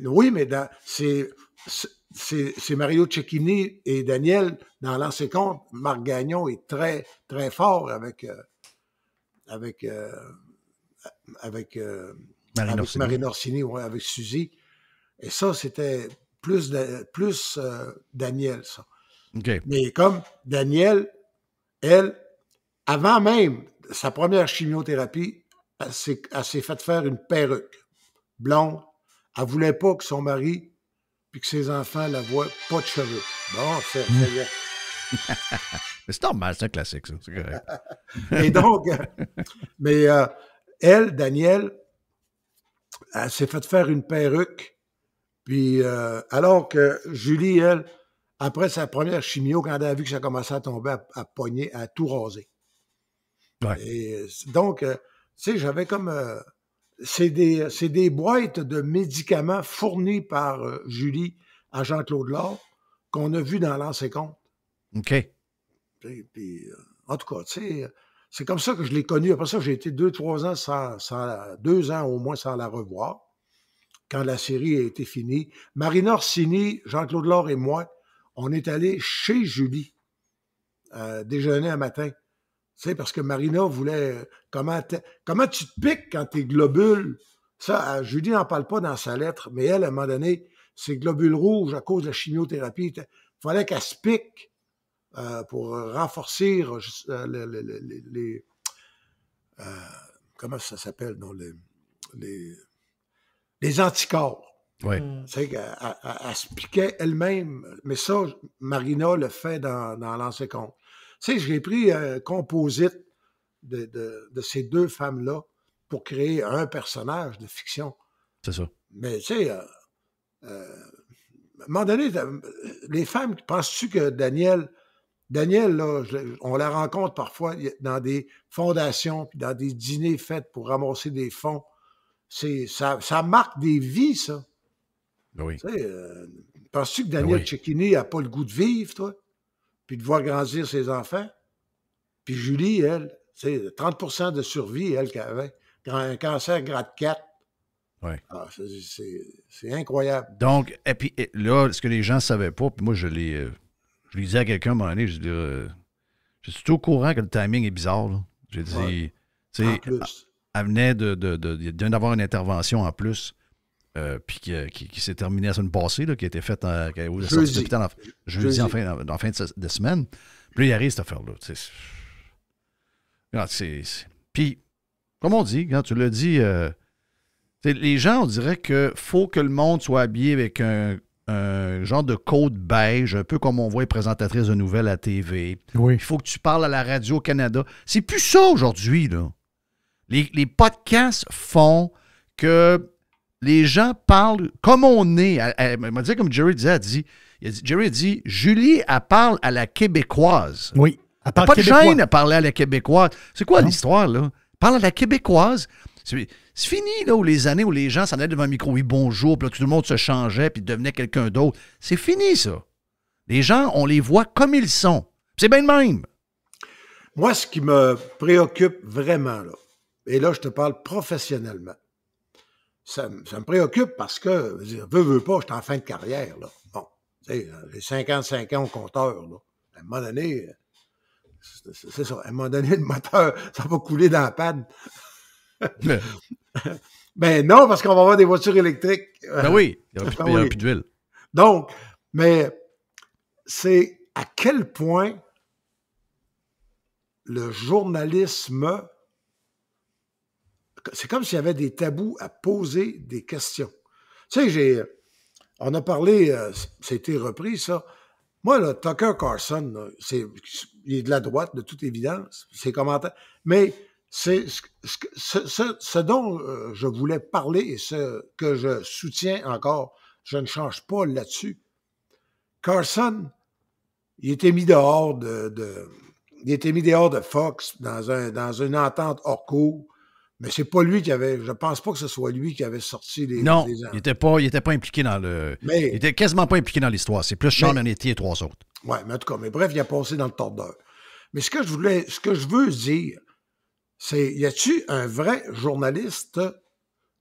oui, mais c'est Mario Cecchini et Daniel, dans lancer contre, Marc Gagnon est très, très fort avec Marine Orsini, ouais, avec Suzy. Et ça, c'était plus Daniel, ça. OK. Mais comme Daniel, elle, avant même sa première chimiothérapie, elle s'est fait faire une perruque blonde. Elle ne voulait pas que son mari puis que ses enfants la voient pas de cheveux. Bon, c'est bien. Mais c'est normal, c'est un classique, ça. C'est correct. Et donc, elle, Danielle, elle s'est fait faire une perruque. Puis, alors que Julie, elle, après sa première chimio, quand elle a vu que ça commençait à tomber, à pogner, à tout raser. Ouais. Et donc, tu sais, j'avais comme... c'est des boîtes de médicaments fournis par Julie à Jean-Claude Lard qu'on a vu dans l'ancien compte. OK. Puis, en tout cas, tu sais, c'est comme ça que je l'ai connue. Après ça, j'ai été 2-3 ans 2 ans au moins sans la revoir, quand la série a été finie. Marina Orsini, Jean-Claude Lard et moi, on est allés chez Julie déjeuner un matin. Tu sais, parce que Marina voulait... Comment tu te piques quand tes globules... Ça, Julie n'en parle pas dans sa lettre, mais elle, à un moment donné, ses globules rouges, à cause de la chimiothérapie, il fallait qu'elle se pique pour renforcer les comment ça s'appelle? Non, les anticorps. Oui. Tu sais, elle se piquait elle-même. Mais ça, Marina le fait dans l'ancien compte. Tu sais, j'ai pris un composite de ces 2 femmes-là pour créer un personnage de fiction. C'est ça. Mais tu sais, à un moment donné, les femmes, penses-tu que Daniel, là, on la rencontre parfois dans des fondations, puis dans des dîners faits pour ramasser des fonds. Ça marque des vies, ça. Oui. Tu sais, penses-tu que Daniel Cecchini n'a pas le goût de vivre, toi? Puis de voir grandir ses enfants? Puis Julie, elle, tu sais, 30% de survie, elle, qui avait un cancer grade 4. Oui. Ah, c'est incroyable. Donc, et puis là, ce que les gens ne savaient pas, puis moi, je l'ai dit à quelqu'un à un moment donné, je suis tout au courant que le timing est bizarre, là. J'ai dit, tu sais, elle venait d'avoir une intervention en plus, puis qui s'est terminée la semaine passée, là, qui a été faite jeudi en fin de semaine. Puis là, il arrive cette affaire-là. Puis, comme on dit, quand tu l'as dit, les gens, on dirait qu'il faut que le monde soit habillé avec un genre de code beige, un peu comme on voit les présentatrices de nouvelles à la TV. Oui. Il faut que tu parles à la Radio-Canada. C'est plus ça aujourd'hui, là. Les podcasts font que les gens parlent comme on est. Elle m'a dit, comme Jerry disait, Jerry a dit, Julie, elle parle à la québécoise. Oui. Elle parle pas de québécois. gêne à parler à la québécoise. C'est quoi l'histoire, là? Parle à la québécoise. C'est fini, là, où les années où les gens s'en allaient devant un micro, oui, bonjour, puis là, tout le monde se changeait, puis devenait quelqu'un d'autre. C'est fini, ça. Les gens, on les voit comme ils sont. C'est bien de même. Moi, ce qui me préoccupe vraiment, là, et là, je te parle professionnellement, ça me préoccupe parce que, veux pas, je suis en fin de carrière, là. Bon, tu sais, j'ai 55 ans au compteur, là. À un moment donné, c'est ça, à un moment donné, le moteur, ça va couler dans la panne. Ben non, parce qu'on va avoir des voitures électriques. Ben oui, il n'y aura plus d'huile. Donc, mais c'est à quel point le journalisme, c'est comme s'il y avait des tabous à poser des questions. Tu sais, on a parlé, c'était repris, ça. Moi, là, Tucker Carlson, là, il est de la droite, de toute évidence, ses commentaires. Mais c'est ce dont je voulais parler et ce que je soutiens encore, je ne change pas là-dessus. Carlson, il était mis dehors il était mis dehors de Fox dans une entente hors cours. Mais c'est pas lui qui avait. Je pense pas que ce soit lui qui avait sorti les. Non, il était pas impliqué dans le. Mais, il était quasiment pas impliqué dans l'histoire. C'est plus Sean Hannity et trois autres. Oui, mais en tout cas, mais bref, il a passé dans le tordeur. Mais ce que je veux dire, c'est, y a-tu un vrai journaliste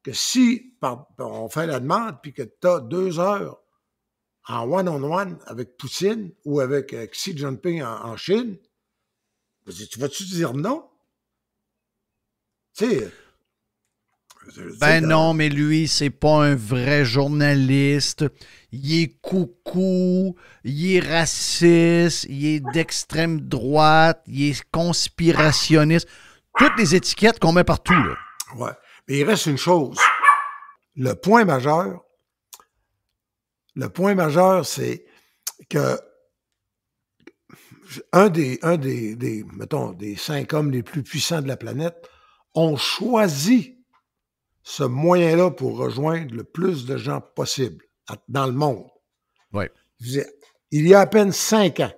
que si on fait la demande puis que tu as 2 heures en one-on-one avec Poutine ou avec Xi Jinping en Chine, tu vas-tu dire non? Tu sais. Ben non, mais lui, c'est pas un vrai journaliste. Il est coucou, il est raciste, il est d'extrême droite, il est conspirationniste. Toutes les étiquettes qu'on met partout, là. Ouais. Mais il reste une chose. Le point majeur, c'est que mettons, des 5 hommes les plus puissants de la planète ont choisi ce moyen-là pour rejoindre le plus de gens possible dans le monde. Ouais. Il y a à peine 5 ans,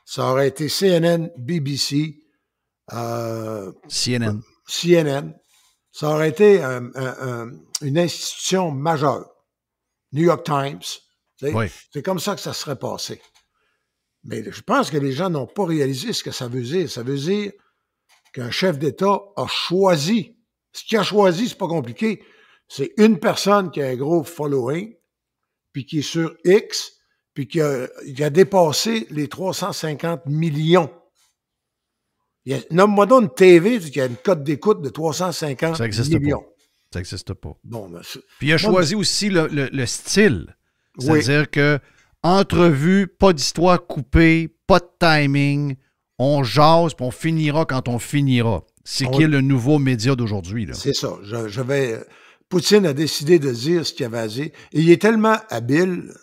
ça aurait été CNN, BBC, CNN. Ça aurait été une institution majeure. New York Times. Ouais. C'est comme ça que ça serait passé. Mais je pense que les gens n'ont pas réalisé ce que ça veut dire. Ça veut dire qu'un chef d'État a choisi. Ce qu'il a choisi, c'est pas compliqué. C'est une personne qui a un gros following, puis qui est sur X, puis qui a dépassé les 350 millions. Nomme-moi donc une TV qui a une cote d'écoute de 350 millions. Pas. Ça n'existe pas. Bon, ben, puis il a choisi aussi le style. C'est-à-dire que entrevue, pas d'histoire coupée, pas de timing, on jase, puis on finira quand on finira. C'est qui est le nouveau média d'aujourd'hui. C'est ça. Poutine a décidé de dire ce qu'il avait à dire. Et il est tellement habile.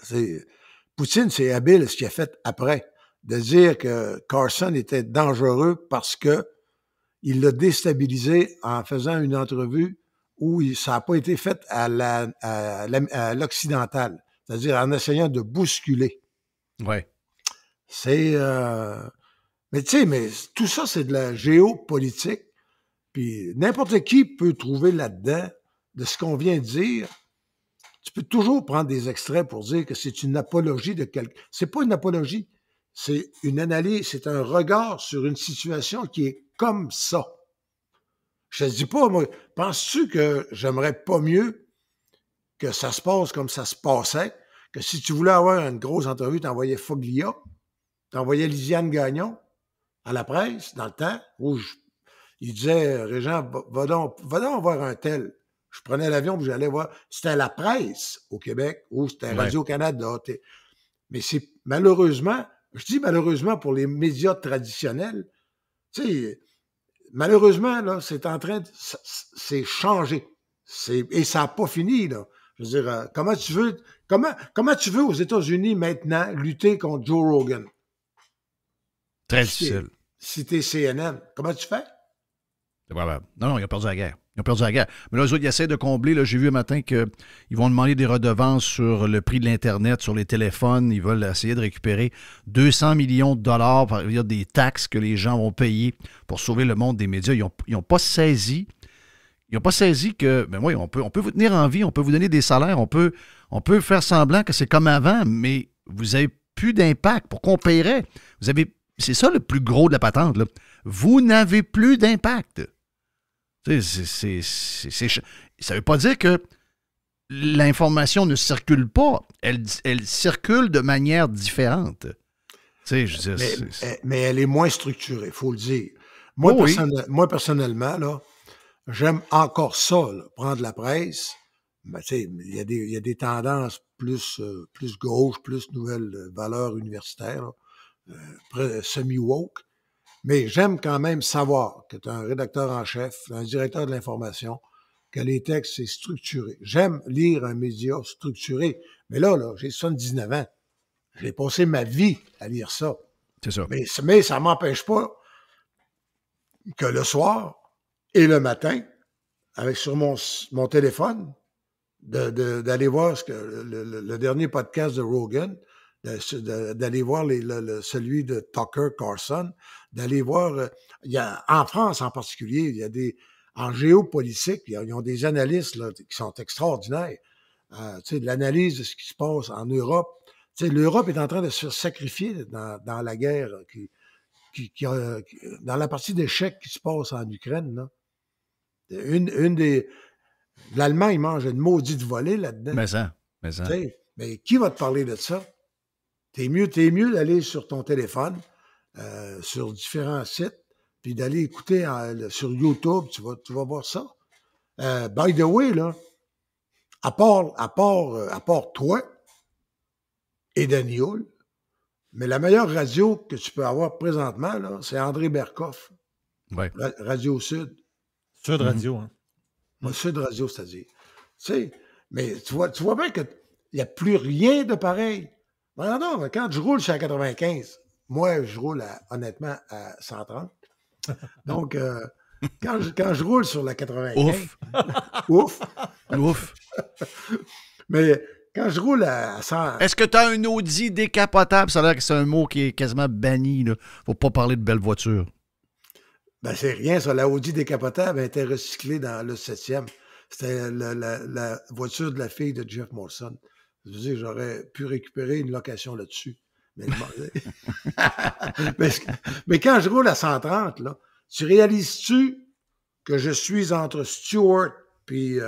Poutine, c'est habile ce qu'il a fait après. De dire que Carlson était dangereux parce que il l'a déstabilisé en faisant une entrevue où ça n'a pas été fait à l'occidental. C'est-à-dire en essayant de bousculer. Ouais. C'est... mais tu sais, tout ça, c'est de la géopolitique. Puis n'importe qui peut trouver là-dedans de ce qu'on vient de dire. Tu peux toujours prendre des extraits pour dire que c'est une apologie de quelqu'un. C'est pas une apologie. C'est une analyse, c'est un regard sur une situation qui est comme ça. Je te dis pas, moi, penses-tu que j'aimerais pas mieux que ça se passe comme ça se passait, que si tu voulais avoir une grosse entrevue, t'envoyais Foglia, t'envoyais Lisiane Gagnon à la presse, dans le temps, où il disait, Régent, va donc voir un tel. Je prenais l'avion et j'allais voir. C'était la presse au Québec ou c'était Radio-Canada. Mais c'est malheureusement, je dis malheureusement pour les médias traditionnels, tu sais, malheureusement, là, c'est changé. Et ça n'a pas fini, là. Je veux dire, comment tu veux aux États-Unis maintenant lutter contre Joe Rogan? Très difficile. Si t'es CNN, comment tu fais? Non, ils ont perdu la guerre. Mais là, eux autres, ils essaient de combler. Là, j'ai vu un matin qu'ils vont demander des redevances sur le prix de l'Internet, sur les téléphones. Ils veulent essayer de récupérer 200 millions de dollars par des taxes que les gens vont payer pour sauver le monde des médias. Ils n'ont pas saisi. Ils n'ont pas saisi que, ben oui, on peut vous tenir en vie, on peut vous donner des salaires, on peut faire semblant que c'est comme avant, mais vous n'avez plus d'impact. Pourquoi on paierait? C'est ça le plus gros de la patente, là. Vous n'avez plus d'impact. Ça ne veut pas dire que l'information ne circule pas. Elle circule de manière différente. Mais elle est moins structurée, il faut le dire. Moi, personnellement, là, j'aime encore ça, là, prendre la presse. Ben, il y a des tendances plus gauche, plus nouvelles valeurs universitaires, semi-woke. Mais j'aime quand même savoir que tu as un rédacteur en chef, un directeur de l'information, que les textes, c'est structuré. J'aime lire un média structuré. Mais là, j'ai 79 ans. J'ai passé ma vie à lire ça. C'est ça. Mais ça ne m'empêche pas que le soir et le matin, avec sur mon téléphone, d'aller voir le dernier podcast de Rogan, d'aller voir celui de Tucker Carlson, d'aller voir, en France en particulier, il y a en géopolitique, ils ont des analystes là, qui sont extraordinaires. De l'analyse de ce qui se passe en Europe. L'Europe est en train de se faire sacrifier dans la guerre, dans la partie d'échecs qui se passe en Ukraine. Là. L'Allemagne mange une maudite volée là-dedans. Mais ça. Mais qui va te parler de ça? T'es mieux d'aller sur ton téléphone, sur différents sites, puis d'aller écouter sur YouTube, tu vas voir ça. By the way, là, à part toi et Daniel, mais la meilleure radio que tu peux avoir présentement, là, c'est André Berkoff. Ouais. Radio Sud. Sud Radio, hein. Sud Radio, c'est-à-dire. Mais tu vois bien qu'il n'y a plus rien de pareil. Non, mais quand je roule, je suis à 95. Moi, je roule honnêtement à 130. Donc, quand je roule sur la 95... Ouf! Mais quand je roule à 100... Est-ce que tu as un Audi décapotable? Ça a l'air que c'est un mot qui est quasiment banni. Là. Faut pas parler de belles voitures. Ben, c'est rien, ça. La Audi décapotable a été recyclée dans le 7e. C'était la voiture de la fille de Jeff Molson. Je veux dire, j'aurais pu récupérer une location là-dessus. Mais quand je roule à 130, là, tu réalises-tu que je suis entre Stewart puis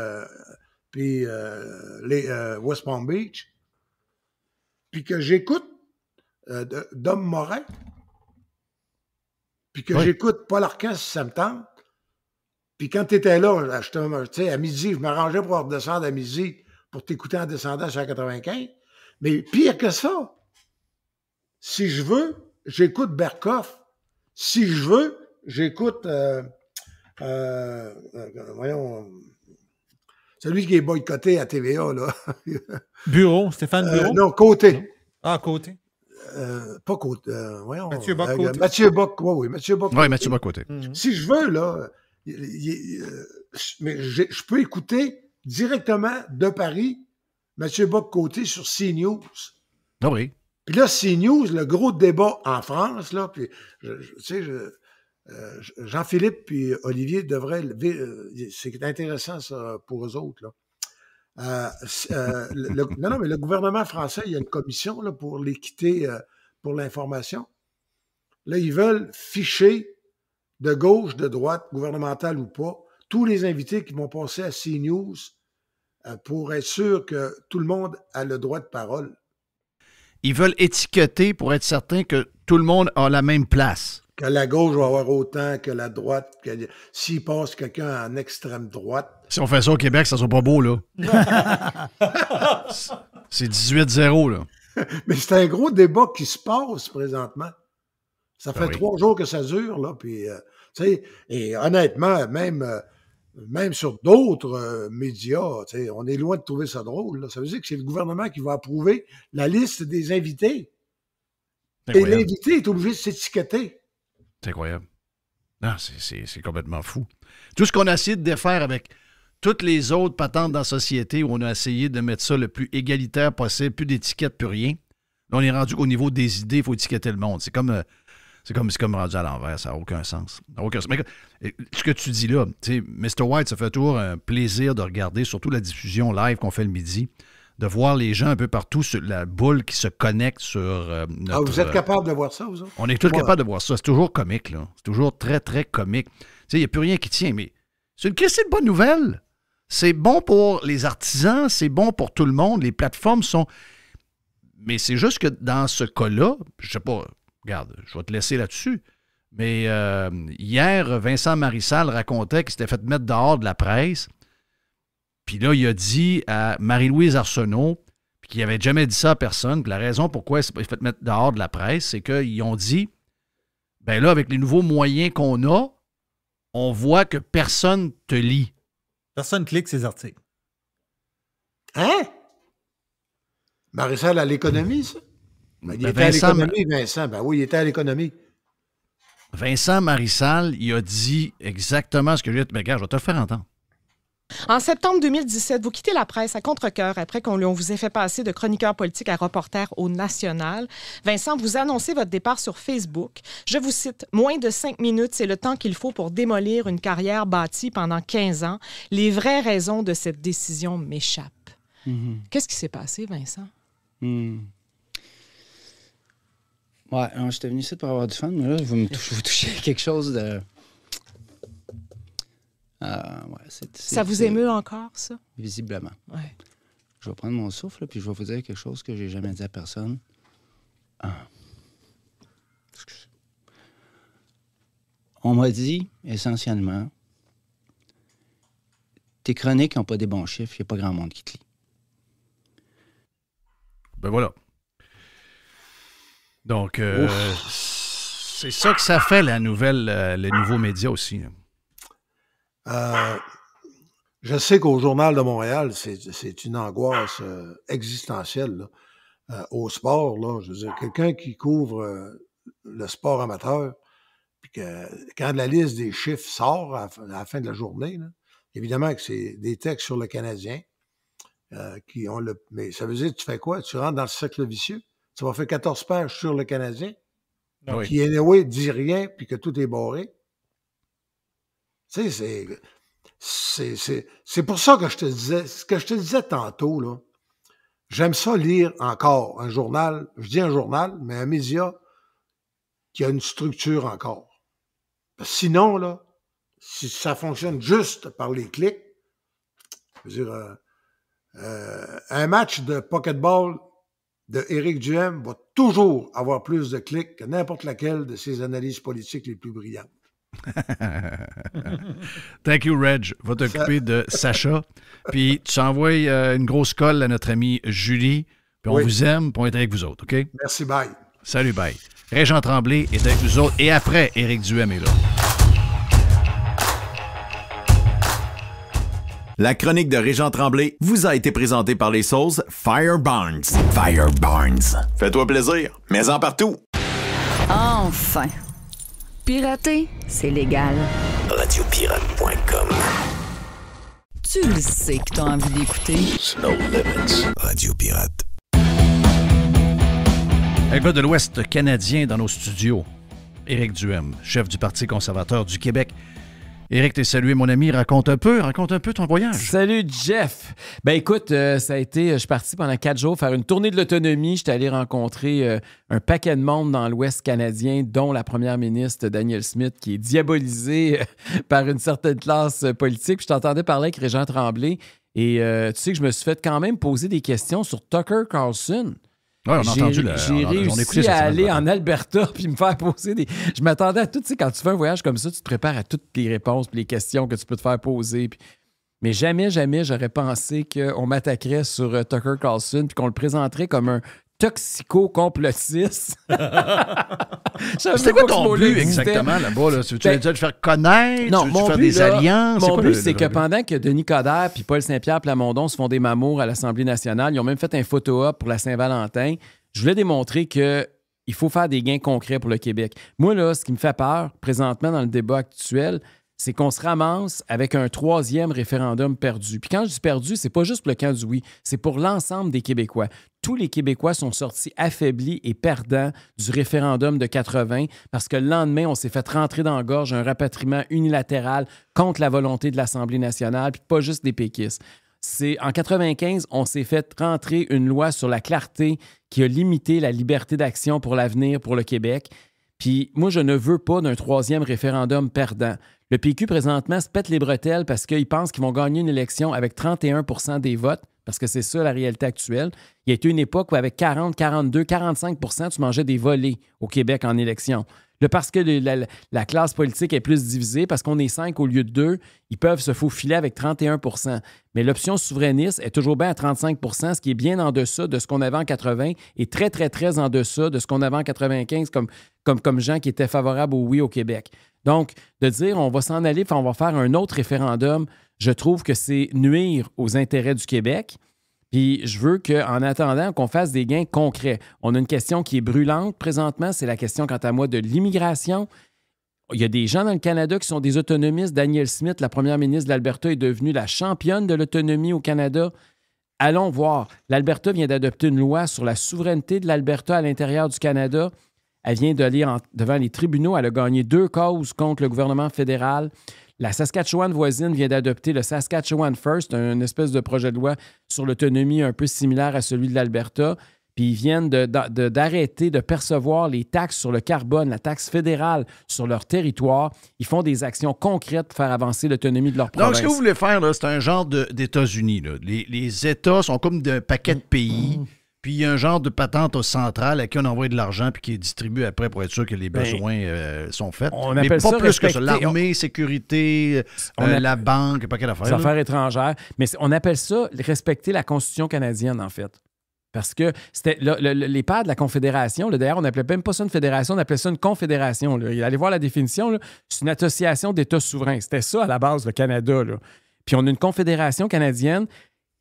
West Palm Beach, puis que j'écoute Dom Morin, puis que j'écoute Paul Arcand si ça me tente, puis quand tu étais là, à midi, je m'arrangeais pour redescendre à midi pour t'écouter en descendant sur la 95, mais pire que ça, si je veux, j'écoute Berkoff. Si je veux, j'écoute celui qui est boycotté à TVA, là. Bureau, Stéphane Bureau? Non, Côté. Ah, Côté. Pas Côté. Mathieu Bock-Côté. Mathieu Bock, oui, Mathieu Bock. Oui, Mathieu Bock-Côté. Mm-hmm. Si je veux, là, mais je peux écouter directement de Paris Mathieu Bock-Côté sur CNews. Ah oui. Puis là, CNews, le gros débat en France, là, puis, Jean-Philippe puis Olivier devraient... c'est intéressant, ça, pour eux autres, là. Non, mais le gouvernement français, il y a une commission là, pour l'équité, pour l'information. Là, ils veulent ficher de gauche, de droite, gouvernementale ou pas, tous les invités qui vont passer à CNews pour être sûr que tout le monde a le droit de parole. Ils veulent étiqueter pour être certain que tout le monde a la même place. Que la gauche va avoir autant que la droite. S'il passe quelqu'un en extrême droite... Si on fait ça au Québec, ça sera pas beau, là. C'est 18-0, là. Mais c'est un gros débat qui se passe présentement. Ça fait 3 jours que ça dure, là. Puis, et honnêtement, même sur d'autres médias, on est loin de trouver ça drôle. Là. Ça veut dire que c'est le gouvernement qui va approuver la liste des invités. Et l'invité est obligé de s'étiqueter. C'est incroyable. Non, c'est complètement fou. Tout ce qu'on a essayé de défaire avec toutes les autres patentes dans la société où on a essayé de mettre ça le plus égalitaire possible, plus d'étiquettes, plus rien. Là, on est rendu qu'au niveau des idées, il faut étiqueter le monde. C'est comme rendu à l'envers. Ça n'a aucun sens. Mais ce que tu dis là, Mr. White, ça fait toujours un plaisir de regarder, surtout la diffusion live qu'on fait le midi, de voir les gens un peu partout sur la boule qui se connecte sur notre... Ah, vous êtes capable de voir ça, vous autres? On est tous capables de voir ça. C'est toujours comique, là. C'est toujours très, très comique. Tu sais, il n'y a plus rien qui tient, mais c'est une question de bonne nouvelle. C'est bon pour les artisans, c'est bon pour tout le monde. Les plateformes sont... Mais c'est juste que dans ce cas-là, je sais pas, regarde, je vais te laisser là-dessus, mais hier, Vincent Marissal racontait qu'il s'était fait mettre dehors de la presse. Puis là, il a dit à Marie-Louise Arsenault, puis qu'il n'avait jamais dit ça à personne, puis la raison pourquoi il s'est fait mettre dehors de la presse, c'est qu'ils ont dit, ben là, avec les nouveaux moyens qu'on a, on voit que personne te lit. Personne clique ces articles. Hein? Marissal à l'économie, ça? Ben, il était Vincent, à l'économie, Vincent. Ben oui, il était à l'économie. Vincent Marissal, il a dit exactement ce que j'ai dit. Mais regarde, je vais te le faire entendre. En septembre 2017, vous quittez la presse à contre-cœur après qu'on vous ait fait passer de chroniqueur politique à reporter au National. Vincent, vous annoncez votre départ sur Facebook. Je vous cite, « Moins de 5 minutes, c'est le temps qu'il faut pour démolir une carrière bâtie pendant 15 ans. Les vraies raisons de cette décision m'échappent. » Qu'est-ce qui s'est passé, Vincent? Ouais, j'étais venu ici pour avoir du fun, mais là, vous touchez à quelque chose de... Ça vous émeut encore, ça? Visiblement. Ouais. Je vais prendre mon souffle, là, puis je vais vous dire quelque chose que j'ai jamais dit à personne. Excusez. On m'a dit, essentiellement, tes chroniques n'ont pas des bons chiffres, il n'y a pas grand monde qui te lit. Ben voilà. Donc, c'est ça que ça fait, la nouvelle, les nouveaux médias aussi. Je sais qu'au Journal de Montréal, c'est une angoisse existentielle là. Au sport. Là, je veux dire, quelqu'un qui couvre le sport amateur, puis que quand la liste des chiffres sort à la fin de la journée, là, évidemment que c'est des textes sur le Canadien qui ont le... Mais ça veut dire que tu fais quoi? Tu rentres dans le cercle vicieux. Tu vas faire 14 pages sur le Canadien, Oui. qui, anyway, dit rien, puis que tout est barré. Tu sais, c'est pour ça que je te disais, ce que je te disais tantôt, là, j'aime ça lire encore un journal, je dis un journal, mais un média qui a une structure encore. Sinon, là, si ça fonctionne juste par les clics, je veux dire, un match de pocketball de Éric Duhem va toujours avoir plus de clics que n'importe laquelle de ses analyses politiques les plus brillantes. Thank you, Reg. Va t'occuper de Sacha. Puis tu envoies une grosse colle à notre amie Julie. Puis on vous aime, puis on est avec vous autres, OK? Merci, bye. Salut, bye. Régent Tremblay est avec nous autres. Et après, Éric Duhem est là. La chronique de Régent Tremblay vous a été présentée par les sauces Fire Barnes. Fire Barnes. Fais-toi plaisir, mets-en partout. Enfin. Pirater, c'est légal. Radiopirate.com. Tu le sais que t'as envie d'écouter. No limits. Radio Pirate. Un gars de l'Ouest canadien dans nos studios. Éric Duhem, chef du Parti conservateur du Québec. Éric, t'es salué, mon ami. Raconte un peu ton voyage. Salut, Jeff. Ben écoute, ça a été... Je suis parti pendant 4 jours faire une tournée de l'autonomie. J'étais allé rencontrer un paquet de monde dans l'Ouest canadien, dont la première ministre Danielle Smith, qui est diabolisée par une certaine classe politique. Puis je t'entendais parler avec Régent Tremblay. Et tu sais que je me suis fait quand même poser des questions sur Tucker Carlson. Ouais, j'ai réussi à aller en Alberta puis me faire poser des... Je m'attendais à tout, tu sais, quand tu fais un voyage comme ça, tu te prépares à toutes les réponses puis les questions que tu peux te faire poser. Puis... Mais jamais, j'aurais pensé qu'on m'attaquerait sur Tucker Carlson puis qu'on le présenterait comme un toxico-complotiste. C'était quoi ton but exactement là-bas? Là? Tu veux te faire connaître? Non, tu veux faire des alliances? Mon but, c'est que pendant que Denis Coderre puis Paul Saint-Pierre Plamondon se font des mamours à l'Assemblée nationale, ils ont même fait un photo-op pour la Saint-Valentin. Je voulais démontrer qu'il faut faire des gains concrets pour le Québec. Moi, là, ce qui me fait peur présentement dans le débat actuel, c'est qu'on se ramasse avec un 3e référendum perdu. Puis quand je dis perdu, c'est pas juste pour le camp du oui, c'est pour l'ensemble des Québécois. Tous les Québécois sont sortis affaiblis et perdants du référendum de 80 parce que le lendemain, on s'est fait rentrer dans la gorge un rapatriement unilatéral contre la volonté de l'Assemblée nationale, puis pas juste des péquistes. En 95, on s'est fait rentrer une loi sur la clarté qui a limité la liberté d'action pour l'avenir pour le Québec. Puis moi, je ne veux pas d'un 3e référendum perdant. Le PQ, présentement, se pète les bretelles parce qu'ils pensent qu'ils vont gagner une élection avec 31 % des votes, parce que c'est ça la réalité actuelle. Il y a été une époque où avec 40, 42, 45 % tu mangeais des volets au Québec en élection. Là, parce que la classe politique est plus divisée, parce qu'on est 5 au lieu de 2, ils peuvent se faufiler avec 31 %. Mais l'option souverainiste est toujours bien à 35 %, ce qui est bien en deçà de ce qu'on avait en 80 et très, très, très en deçà de ce qu'on avait en 95 comme gens qui étaient favorables au oui au Québec. Donc, de dire on va s'en aller, on va faire un autre référendum, je trouve que c'est nuire aux intérêts du Québec. Puis je veux qu'en attendant qu'on fasse des gains concrets. On a une question qui est brûlante présentement, c'est la question, quant à moi, de l'immigration. Il y a des gens dans le Canada qui sont des autonomistes. Danielle Smith, la première ministre de l'Alberta, est devenue la championne de l'autonomie au Canada. Allons voir. L'Alberta vient d'adopter une loi sur la souveraineté de l'Alberta à l'intérieur du Canada. Elle vient d'aller devant les tribunaux. Elle a gagné 2 causes contre le gouvernement fédéral. La Saskatchewan voisine vient d'adopter le Saskatchewan First, une espèce de projet de loi sur l'autonomie un peu similaire à celui de l'Alberta. Puis ils viennent d'arrêter de percevoir les taxes sur le carbone, la taxe fédérale sur leur territoire. Ils font des actions concrètes pour faire avancer l'autonomie de leur province. Donc, ce que vous voulez faire, là, c'est un genre d'États-Unis. Là. Les États sont comme d'un paquet de pays, puis il y a un genre de patente au central à qui on envoie de l'argent puis qui est distribué après pour être sûr que les besoins sont faits. On mais appelle pas ça plus que ça. L'armée, sécurité, la banque, paquet d'affaires. Les affaires étrangères. Mais on appelle ça respecter la Constitution canadienne, en fait. Parce que c'était les pères de la Confédération, d'ailleurs, on n'appelait même pas ça une fédération, on appelait ça une confédération. Là. Allez voir la définition, là, c'est une association d'États souverains. C'était ça à la base, le Canada. Là. Puis on a une confédération canadienne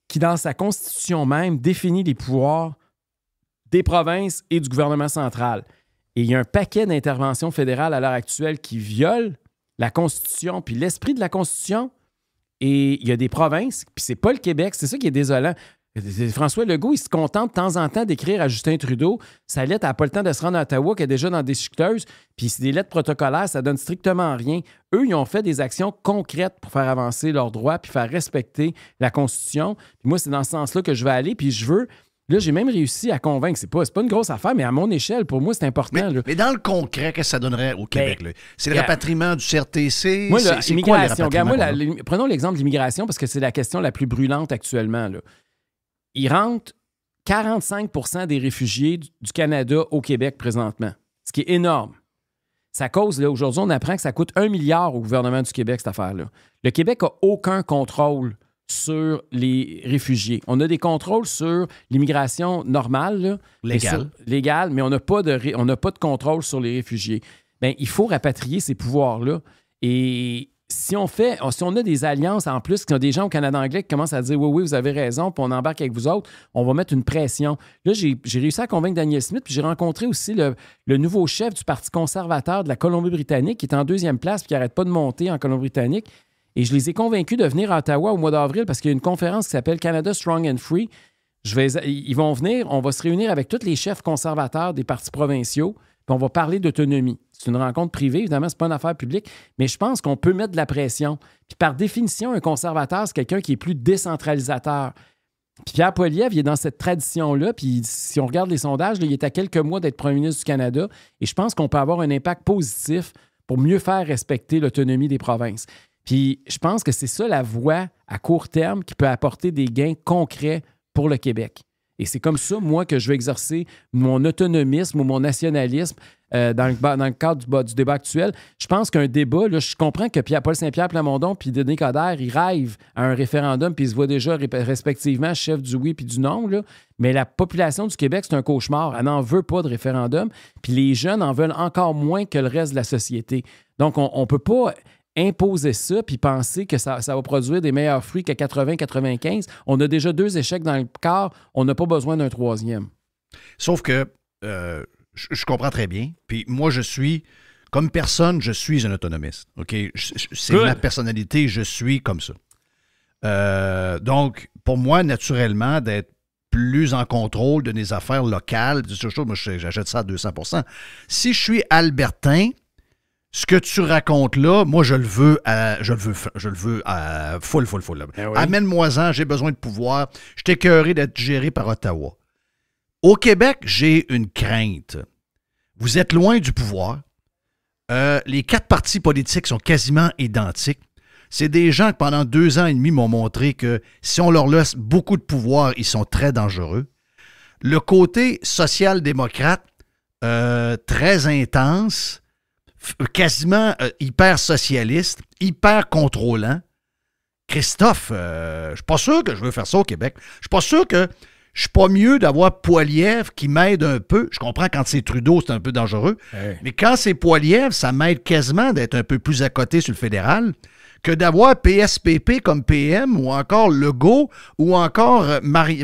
qui, dans sa constitution même, définit les pouvoirs des provinces et du gouvernement central. Et il y a un paquet d'interventions fédérales à l'heure actuelle qui violent la Constitution puis l'esprit de la Constitution. Et il y a des provinces, puis c'est pas le Québec, c'est ça qui est désolant. François Legault, il se contente de temps en temps d'écrire à Justin Trudeau. Sa lettre n'a pas le temps de se rendre à Ottawa, qui est déjà dans des chiqueteuses. Puis c'est des lettres protocolaires, ça donne strictement rien. Eux, ils ont fait des actions concrètes pour faire avancer leurs droits puis faire respecter la Constitution. Puis moi, c'est dans ce sens-là que je vais aller. Puis je veux... Là, j'ai même réussi à convaincre. C'est pas une grosse affaire, mais à mon échelle, pour moi, c'est important. Mais dans le concret, qu'est-ce que ça donnerait au Québec? C'est le rapatriement du CRTC? Moi, c'est quoi le rapatriement? Prenons l'exemple de l'immigration parce que c'est la question la plus brûlante actuellement. Là. Il rentre 45 des réfugiés du Canada au Québec présentement, ce qui est énorme. Ça cause, là, aujourd'hui, on apprend que ça coûte 1 milliard au gouvernement du Québec, cette affaire-là. Le Québec n'a aucun contrôle sur les réfugiés. On a des contrôles sur l'immigration normale. Là, légale, mais on n'a pas de contrôle sur les réfugiés. Bien, il faut rapatrier ces pouvoirs-là. Et si on a des alliances en plus, qu'il y a des gens au Canada anglais qui commencent à dire oui, vous avez raison, puis on embarque avec vous autres, on va mettre une pression. Là, j'ai réussi à convaincre Danielle Smith, puis j'ai rencontré aussi le nouveau chef du Parti conservateur de la Colombie-Britannique, qui est en 2e place, puis qui n'arrête pas de monter en Colombie-Britannique. Et je les ai convaincus de venir à Ottawa au mois d'avril parce qu'il y a une conférence qui s'appelle Canada Strong and Free. Ils vont venir, on va se réunir avec tous les chefs conservateurs des partis provinciaux, puis on va parler d'autonomie. C'est une rencontre privée, évidemment, c'est pas une affaire publique, mais je pense qu'on peut mettre de la pression. Puis par définition, un conservateur, c'est quelqu'un qui est plus décentralisateur. Puis Pierre Poilievre, il est dans cette tradition-là, puis si on regarde les sondages, là, il est à quelques mois d'être premier ministre du Canada, et je pense qu'on peut avoir un impact positif pour mieux faire respecter l'autonomie des provinces. Puis je pense que c'est ça la voie à court terme qui peut apporter des gains concrets pour le Québec. Et c'est comme ça, moi, que je vais exercer mon autonomisme ou mon nationalisme dans le cadre du débat actuel. Je pense qu'un débat, là, je comprends que Paul Saint-Pierre Plamondon puis Denis Coderre, ils rêvent à un référendum puis ils se voient déjà respectivement chef du oui puis du non. Là. Mais la population du Québec, c'est un cauchemar. Elle n'en veut pas de référendum. Puis les jeunes en veulent encore moins que le reste de la société. Donc, on ne peut pas imposer ça puis penser que ça va produire des meilleurs fruits que 80-95. On a déjà 2 échecs dans le quart. On n'a pas besoin d'un 3e. Sauf que je comprends très bien. Puis moi, comme personne, je suis un autonomiste. OK? C'est ma personnalité. Je suis comme ça. Donc, pour moi, naturellement, d'être plus en contrôle de mes affaires locales, moi, j'achète ça à 200%. Si je suis albertain, ce que tu racontes là, moi, je le veux full. Ben oui. Amène-moi-en, j'ai besoin de pouvoir. Je suis écœuré d'être géré par Ottawa. Au Québec, j'ai une crainte. Vous êtes loin du pouvoir. Les 4 partis politiques sont quasiment identiques. C'est des gens qui, pendant 2 ans et demi, m'ont montré que si on leur laisse beaucoup de pouvoir, ils sont très dangereux. Le côté social-démocrate, très intense, quasiment hyper socialiste, hyper contrôlant. Christophe, je suis pas sûr que je veux faire ça au Québec. Je suis pas sûr que Je suis pas mieux d'avoir Poilievre qui m'aide un peu. Je comprends quand c'est Trudeau, c'est un peu dangereux. Hey. Mais quand c'est Poilievre, ça m'aide quasiment d'être un peu plus à côté sur le fédéral que d'avoir PSPP comme PM ou encore Legault ou encore Marie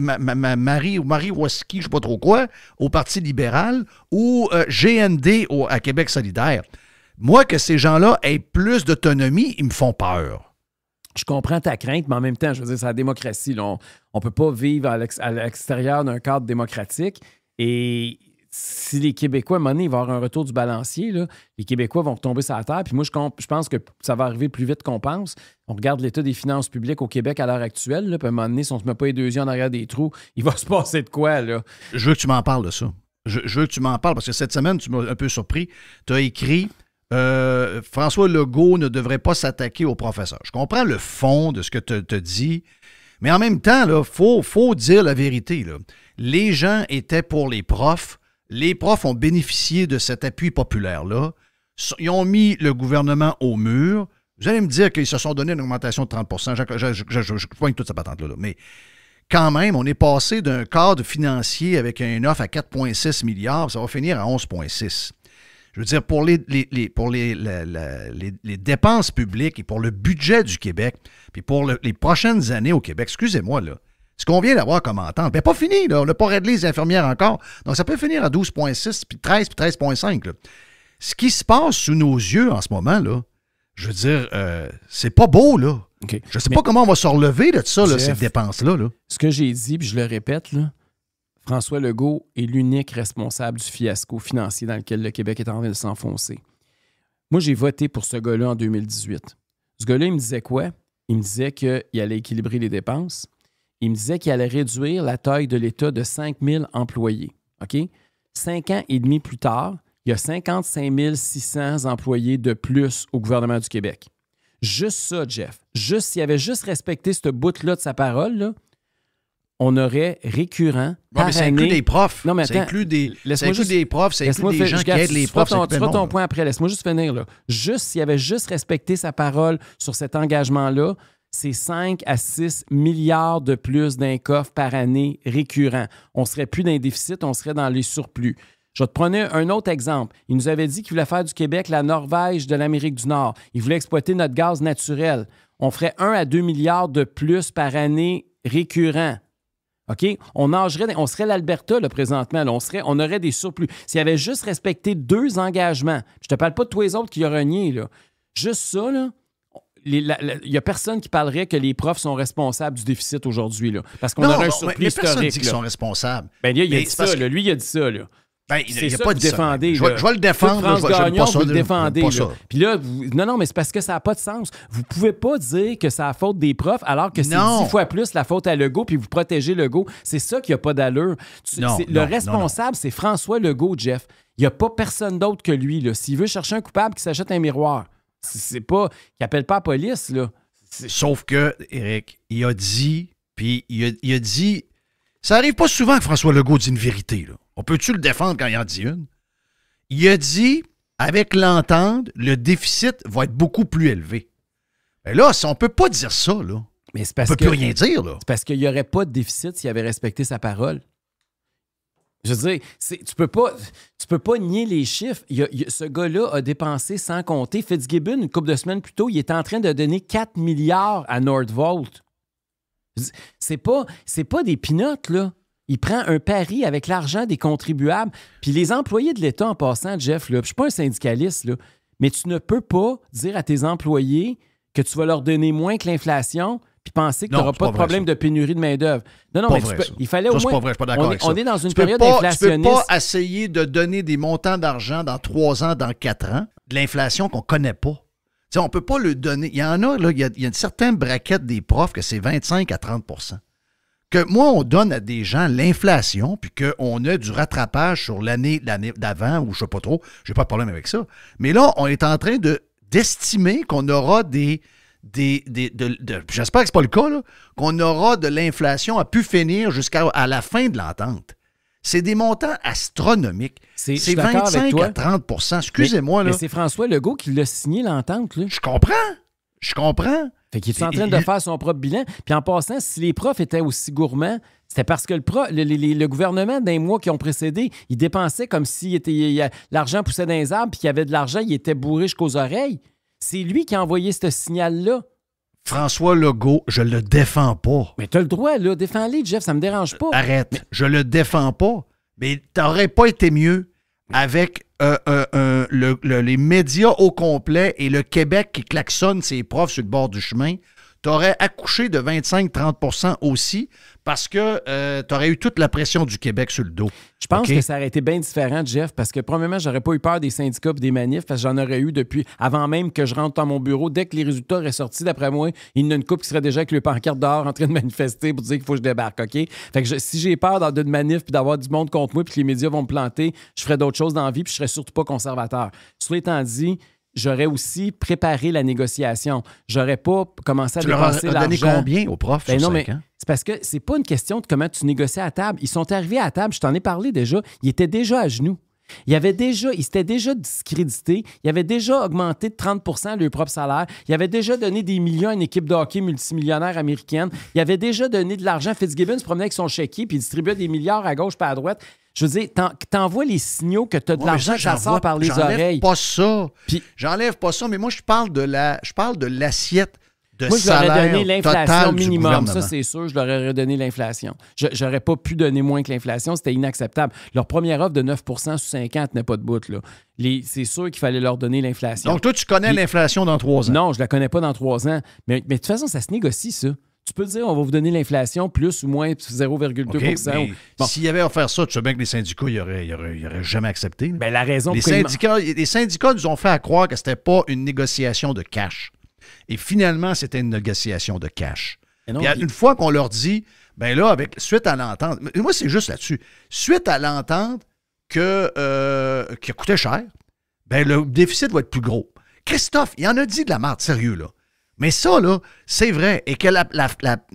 Waski, je ne sais pas trop quoi, au Parti libéral ou GND à Québec solidaire. Moi, que ces gens-là aient plus d'autonomie, ils me font peur. Je comprends ta crainte, mais en même temps, je veux dire, c'est la démocratie. Là. On ne peut pas vivre à l'extérieur d'un cadre démocratique. Et si les Québécois, à un moment donné, il va y avoir un retour du balancier, là, les Québécois vont retomber sur la terre. Puis moi, je pense que ça va arriver plus vite qu'on pense. On regarde l'état des finances publiques au Québec à l'heure actuelle. Là, puis à un moment donné, si on ne se met pas les deux yeux en arrière des trous, il va se passer de quoi, là? Je veux que tu m'en parles de ça. Je veux que tu m'en parles parce que cette semaine, tu m'as un peu surpris. Tu as écrit... François Legault ne devrait pas s'attaquer aux professeurs. Je comprends le fond de ce que tu as dit, mais en même temps, il faut dire la vérité. Là. Les gens étaient pour les profs. Les profs ont bénéficié de cet appui populaire-là. Ils ont mis le gouvernement au mur. Vous allez me dire qu'ils se sont donné une augmentation de 30 Je pointe toute cette patente-là. Mais quand même, on est passé d'un cadre financier avec un offre à 4,6 milliards, ça va finir à 11,6. Je veux dire, pour les dépenses publiques et pour le budget du Québec, puis pour les prochaines années au Québec, excusez-moi, là, ce qu'on vient d'avoir comme entente, bien pas fini, là, on n'a pas réglé les infirmières encore, donc ça peut finir à 12,6, puis 13, puis 13,5. Là. Ce qui se passe sous nos yeux en ce moment, là, je veux dire, c'est pas beau, là. Okay. Je sais pas comment on va se relever de ça, là, ces dépenses-là. Là. Ce que j'ai dit, puis je le répète, là, François Legault est l'unique responsable du fiasco financier dans lequel le Québec est en train de s'enfoncer. Moi, j'ai voté pour ce gars-là en 2018. Ce gars-là, il me disait quoi? Il me disait qu'il allait équilibrer les dépenses. Il me disait qu'il allait réduire la taille de l'État de 5 000 employés. OK? 5 ans et demi plus tard, il y a 55 600 employés de plus au gouvernement du Québec. Juste ça, Jeff. S'il avait juste respecté ce bout-là de sa parole, là, on aurait récurrent par année... Ça inclut des profs. Non, mais attends, ça inclut des profs, ça inclut des gens qui aident les profs. Tu feras ton point après. Laisse-moi juste finir. Là. S'il avait juste respecté sa parole sur cet engagement-là, c'est 5 à 6 milliards de plus d'un coffre par année récurrent. On ne serait plus dans les déficits, on serait dans les surplus. Je vais te prendre un autre exemple. Il nous avait dit qu'il voulait faire du Québec la Norvège de l'Amérique du Nord. Il voulait exploiter notre gaz naturel. On ferait 1 à 2 milliards de plus par année récurrent. OK? On serait l'Alberta, là, présentement. Là. On aurait des surplus. S'il avait juste respecté 2 engagements, je te parle pas de tous les autres qui ont renié, là. Juste ça, là, il n'y a personne qui parlerait que les profs sont responsables du déficit aujourd'hui, là. Parce qu'on aurait un surplus historique. Personne dit qu'ils sont responsables. Ben, il a dit ça, là. Lui, il a dit ça, là. Ben, c'est ça ça que vous défendez. Je vais le défendre. France Gagnon, vous le défendez. Pas ça. Puis là, non, mais c'est parce que ça n'a pas de sens. Vous ne pouvez pas dire que c'est la faute des profs alors que c'est 10 fois plus la faute à Legault puis vous protégez Legault. C'est ça qui n'a pas d'allure. Le responsable, c'est François Legault, Jeff. Il n'y a pas personne d'autre que lui. S'il veut chercher un coupable, qu'il s'achète un miroir. C'est pas... qu'il n'appelle pas la police, là. Sauf que, Éric, il a dit, puis il a dit... Ça arrive pas souvent que François Legault dise une vérité, là. On peut-tu le défendre quand il en dit une? Il a dit, avec l'entente, le déficit va être beaucoup plus élevé. Mais là, on ne peut pas dire ça, là. Mais c'est parce on ne peut plus rien dire, là. C'est parce qu'il n'y aurait pas de déficit s'il avait respecté sa parole. Je veux dire, tu peux pas nier les chiffres. Ce gars-là a dépensé sans compter. Fitzgibbon, une couple de semaines plus tôt, il est en train de donner 4 milliards à Nordvolt. C'est pas des peanuts, là. Il prend un pari avec l'argent des contribuables. Puis les employés de l'État, en passant, Jeff, là, je ne suis pas un syndicaliste, là, mais tu ne peux pas dire à tes employés que tu vas leur donner moins que l'inflation puis penser que tu n'auras pas de problème de pénurie de main-d'œuvre. Non, mais il fallait au moins... C'est pas vrai, je suis pas d'accord avec ça. On est dans une période inflationniste. Tu ne peux pas essayer de donner des montants d'argent dans 3 ans, dans 4 ans, de l'inflation qu'on ne connaît pas. T'sais, on ne peut pas le donner. Il y en a, là, il y a une certaine braquette des profs que c'est 25 à 30 %. Que moi, on donne à des gens l'inflation, puis qu'on a du rattrapage sur l'année d'avant, ou je ne sais pas trop, j'ai pas de problème avec ça. Mais là, on est en train d'estimer qu'on aura j'espère que c'est pas le cas, là, qu'on aura de l'inflation à pu finir jusqu'à la fin de l'entente. C'est des montants astronomiques. C'est 25 à 30 %. Excusez-moi, là. Mais c'est François Legault qui l'a signé, l'entente, là. Je comprends. Fait qu'il est en train de faire son propre bilan. Puis en passant, si les profs étaient aussi gourmands, c'était parce que le gouvernement, dans les mois qui ont précédé, il dépensait comme si l'argent poussait dans les arbres, puis qu'il y avait de l'argent, il était bourré jusqu'aux oreilles. C'est lui qui a envoyé ce signal-là. François Legault, je le défends pas. Mais t'as le droit, là. Défends-les, Jeff, ça me dérange pas. Arrête, je le défends pas. Mais t'aurais pas été mieux avec les médias au complet et le Québec qui klaxonne ses profs sur le bord du chemin. T'aurais accouché de 25-30 aussi parce que t'aurais eu toute la pression du Québec sur le dos. Je pense que ça aurait été bien différent, Jeff, parce que premièrement, j'aurais pas eu peur des syndicats et des manifs parce que j'en aurais eu depuis avant même que je rentre dans mon bureau. Dès que les résultats auraient sorti, d'après moi, il y en a une couple qui serait déjà avec le pancarte dehors en train de manifester pour dire qu'il faut que je débarque, OK? Fait que si j'ai peur d'une manif puis d'avoir du monde contre moi puis que les médias vont me planter, je ferais d'autres choses dans la vie puis je serais surtout pas conservateur. Cela étant dit, j'aurais aussi préparé la négociation. J'aurais pas commencé à dépenser l'argent. Tu leur as donné combien aux profs sur 5 ans? C'est parce que c'est pas une question de comment tu négocies à table. Ils sont arrivés à table, je t'en ai parlé déjà, ils étaient déjà à genoux. Ils s'étaient déjà discrédités. Ils avaient déjà augmenté de 30 leur propre salaire. Ils avaient déjà donné des millions à une équipe de hockey multimillionnaire américaine. Ils avaient déjà donné de l'argent. Fitzgibbon se promenait avec son chéquier puis il distribuait des milliards à gauche et à droite. Je veux dire, t'envoies les signaux que tu as de l'argent qui sort par les oreilles. J'enlève pas ça, mais moi, je parle de l'assiette de moi, salaire je leur ai donné l'inflation minimum. Ça, ça, c'est sûr, je leur aurais donné l'inflation. J'aurais pas pu donner moins que l'inflation. C'était inacceptable. Leur première offre de 9 sur 5 ans tenait pas de bout. Là. C'est sûr qu'il fallait leur donner l'inflation. Donc, toi, tu connais l'inflation dans 3 ans? Non, je la connais pas dans 3 ans. Mais de toute façon, ça se négocie, ça. Tu peux dire, on va vous donner l'inflation plus ou moins 0,2 okay, s'il y avait à faire ça, tu sais bien que les syndicats, ils n'auraient jamais accepté. Ben, la raison les syndicats nous ont fait croire que c'était pas une négociation de cash. Et finalement, c'était une négociation de cash. Une fois qu'on leur dit, ben là, suite à l'entente, moi, c'est juste là-dessus. Suite à l'entente qui a coûté cher, ben le déficit va être plus gros. Christophe, il en a dit de la merde, sérieux, là. Mais ça, là, c'est vrai. Et que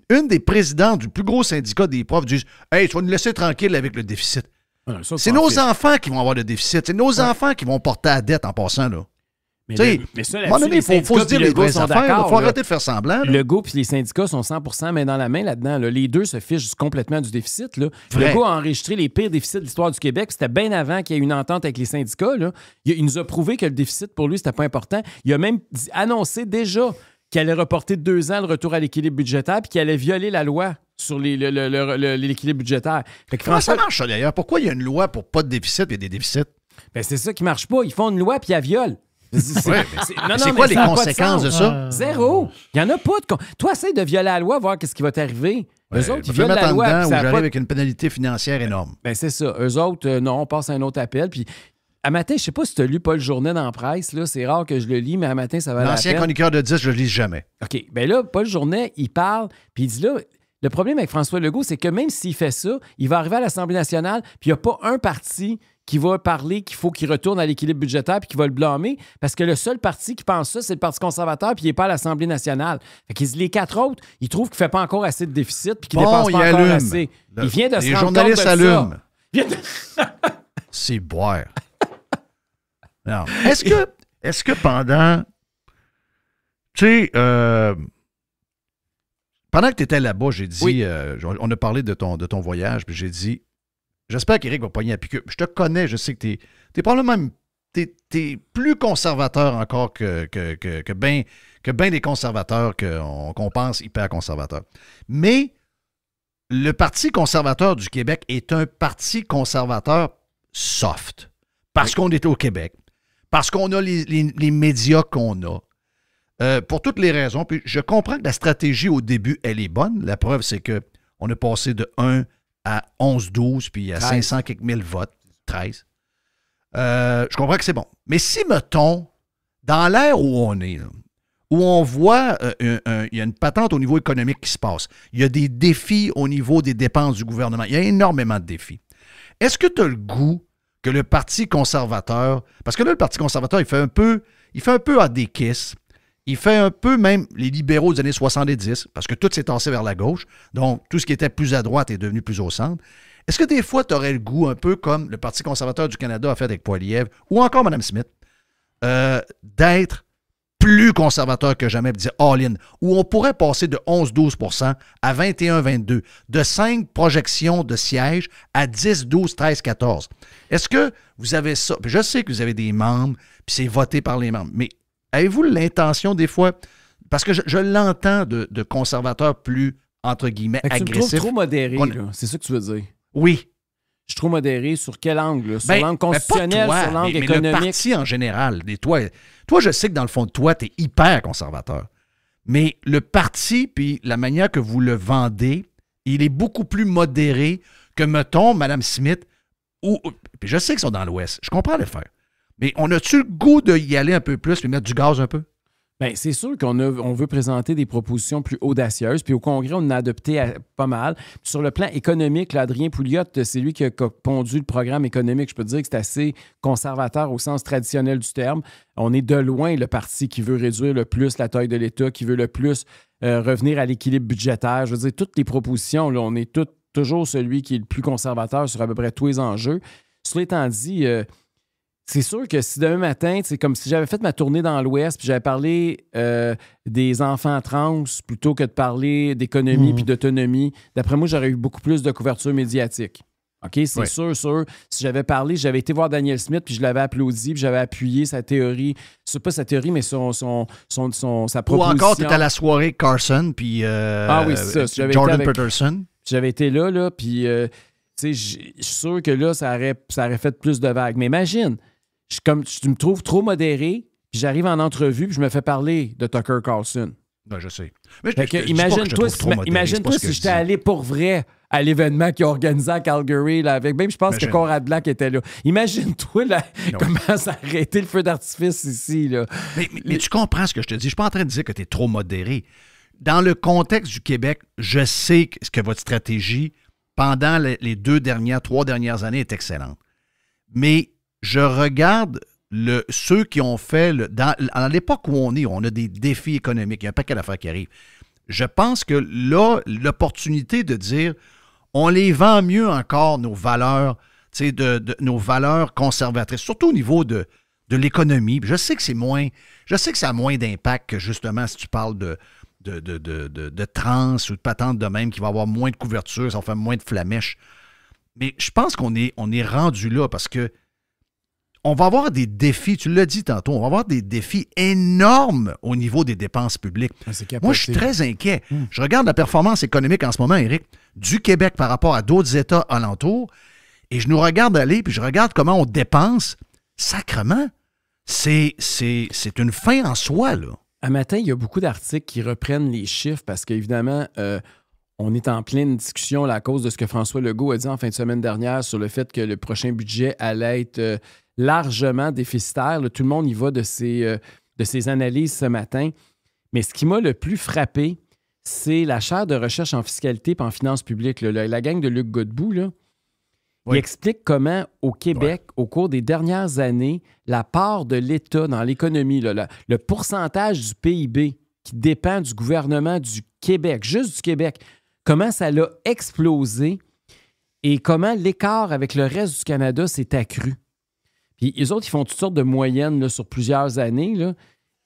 une des présidentes du plus gros syndicat des profs dit « Hey, tu vas nous laisser tranquille avec le déficit. » C'est nos enfants qui vont avoir le déficit. C'est nos enfants qui vont porter la dette en passant, là. Mais ça, à un moment donné, il faut se dire les vraies affaires. Il faut arrêter de faire semblant. Legault et les syndicats sont 100% main dans la main là-dedans. Là. Les deux se fichent complètement du déficit. Là. Legault a enregistré les pires déficits de l'histoire du Québec. C'était bien avant qu'il y ait une entente avec les syndicats. Là. Il nous a prouvé que le déficit, pour lui, c'était pas important. Il a même annoncé déjà qu'il allait reporter de 2 ans le retour à l'équilibre budgétaire puis qu'il allait violer la loi sur l'équilibre budgétaire. Comment ça marche, ça, d'ailleurs? Pourquoi il y a une loi pour pas de déficit et des déficits? Ben, c'est ça qui marche pas. Ils font une loi puis ils la violent. C'est quoi les conséquences de ça? Zéro. Il n'y en a pas de... Toi, essaye de violer la loi, voir qu'est-ce qui va t'arriver. Eux autres, ils violent la loi. Ou j'arrive avec une pénalité financière énorme. Ben, c'est ça. Eux autres, non, on passe à un autre appel. Puis, à matin, je sais pas si tu as lu Paul Journet dans la presse. Là, c'est rare que je le lis, mais à matin, ça va la peine. L'ancien chroniqueur de 10, je le lis jamais. OK. Ben là, Paul Journet, il parle, puis il dit là... Le problème avec François Legault, c'est que même s'il fait ça, il va arriver à l'Assemblée nationale, puis il n'y a pas un parti qui va parler qu'il faut qu'il retourne à l'équilibre budgétaire puis qui va le blâmer, parce que le seul parti qui pense ça, c'est le Parti conservateur, puis il n'est pas à l'Assemblée nationale. Fait qu'ils, les 4 autres, ils trouvent qu'il ne fait pas encore assez de déficit puis qu'il ne dépense pas encore assez. Il vient de se rendre compte de ça. Les journalistes allument. C'est boire. Non. Est-ce que pendant... Tu sais... Pendant que tu étais là-bas, j'ai dit, oui. On a parlé de ton voyage, puis j'ai dit, j'espère qu'Éric va pogner à piqûre. Je te connais, je sais que t'es probablement t'es plus conservateur encore que bien des conservateurs qu'on pense hyper conservateurs. Mais le Parti conservateur du Québec est un parti conservateur soft, parce qu'on est au Québec, parce qu'on a les médias qu'on a. Pour toutes les raisons, puis je comprends que la stratégie au début, elle est bonne. La preuve, c'est qu'on est passé de 1 à 11-12, puis à 500 quelques mille votes, 13. Je comprends que c'est bon. Mais si, mettons, dans l'ère où on est, là, où on voit il y a une patente au niveau économique qui se passe, il y a des défis au niveau des dépenses du gouvernement, il y a énormément de défis. Est-ce que tu as le goût que le Parti conservateur, parce que là, le Parti conservateur, il fait un peu à des kisses. Il fait un peu même les libéraux des années 70, parce que tout s'est tassé vers la gauche, donc tout ce qui était plus à droite est devenu plus au centre. Est-ce que des fois, tu aurais le goût, un peu comme le Parti conservateur du Canada a fait avec Poilievre, ou encore Mme Smith, d'être plus conservateur que jamais, dire all-in, où on pourrait passer de 11-12 % à 21-22 de 5 projections de sièges à 10, 12, 13, 14. Est-ce que vous avez ça? Puis je sais que vous avez des membres, puis c'est voté par les membres, mais avez-vous l'intention des fois, parce que je l'entends de conservateurs plus, entre guillemets, agressifs. Tu me trouves trop modéré, là. C'est ça que tu veux dire? Oui. Je suis trop modéré sur quel angle? Sur l'angle constitutionnel, sur l'angle économique? Mais le parti en général. Toi, je sais que dans le fond de toi, tu es hyper conservateur. Mais le parti, puis la manière que vous le vendez, il est beaucoup plus modéré que, mettons, Mme Smith, puis je sais qu'ils sont dans l'Ouest. Je comprends les faire. Mais on a-tu le goût d'y aller un peu plus puis mettre du gaz un peu? Bien, c'est sûr qu'on veut présenter des propositions plus audacieuses. Puis au Congrès, on en a adopté pas mal. Puis sur le plan économique, là, Adrien Pouliot, c'est lui qui a pondu le programme économique. Je peux te dire que c'est assez conservateur au sens traditionnel du terme. On est de loin le parti qui veut réduire le plus la taille de l'État, qui veut le plus revenir à l'équilibre budgétaire. Je veux dire, toutes les propositions, là, on est toujours celui qui est le plus conservateur sur à peu près tous les enjeux. Cela étant dit... c'est sûr que si demain matin, c'est comme si j'avais fait ma tournée dans l'Ouest puis j'avais parlé des enfants trans plutôt que de parler d'économie puis d'autonomie, d'après moi, j'aurais eu beaucoup plus de couverture médiatique. OK? C'est sûr. Si j'avais parlé, j'avais été voir Daniel Smith puis je l'avais applaudi puis j'avais appuyé sa théorie. C'est pas sa théorie, mais sa proposition. Ou encore, tu étais à la soirée Carson puis oui, c'est ça. Jordan Peterson. J'avais été là puis je suis sûr que là, ça aurait fait plus de vagues. Mais imagine... tu me trouves trop modéré, puis j'arrive en entrevue, puis je me fais parler de Tucker Carlson. Ben, je sais. Imagine-toi si j'étais allé pour vrai à l'événement qu'ils ont organisé à Calgary, là, avec même, je pense que Conrad Black était là. Imagine-toi là, comment ça aurait été le feu d'artifice ici. Là. Mais tu comprends ce que je te dis. Je suis pas en train de dire que tu es trop modéré. Dans le contexte du Québec, je sais que votre stratégie, pendant les 3 dernières années, est excellente. Mais je regarde ceux qui ont fait, dans l'époque où on a des défis économiques, il y a un paquet d'affaires qui arrivent. Je pense que là, l'opportunité de dire, on les vend mieux encore, nos valeurs, nos valeurs conservatrices, surtout au niveau de l'économie. Je sais que ça a moins d'impact que justement si tu parles de trans ou de patente de même qui va avoir moins de couverture, ça va faire moins de flamèches. Mais je pense qu'on est rendu là parce que on va avoir des défis, tu l'as dit tantôt, on va avoir des défis énormes au niveau des dépenses publiques. Moi, je suis très inquiet. Je regarde la performance économique en ce moment, Éric, du Québec par rapport à d'autres États alentours, et je nous regarde aller, puis je regarde comment on dépense. Sacrement, c'est une fin en soi, là. À matin, il y a beaucoup d'articles qui reprennent les chiffres parce qu'évidemment, on est en pleine discussion là, à cause de ce que François Legault a dit en fin de semaine dernière sur le fait que le prochain budget allait être largement déficitaire. Là, tout le monde y va de ses analyses ce matin. Mais ce qui m'a le plus frappé, c'est la chaire de recherche en fiscalité et en finances publiques. Là, la gang de Luc Godbout, là, il explique comment, au Québec, au cours des dernières années, la part de l'État dans l'économie, là, le pourcentage du PIB qui dépend du gouvernement du Québec, juste du Québec, comment ça l'a explosé et comment l'écart avec le reste du Canada s'est accru. Puis les autres, ils font toutes sortes de moyennes là, sur plusieurs années. Là,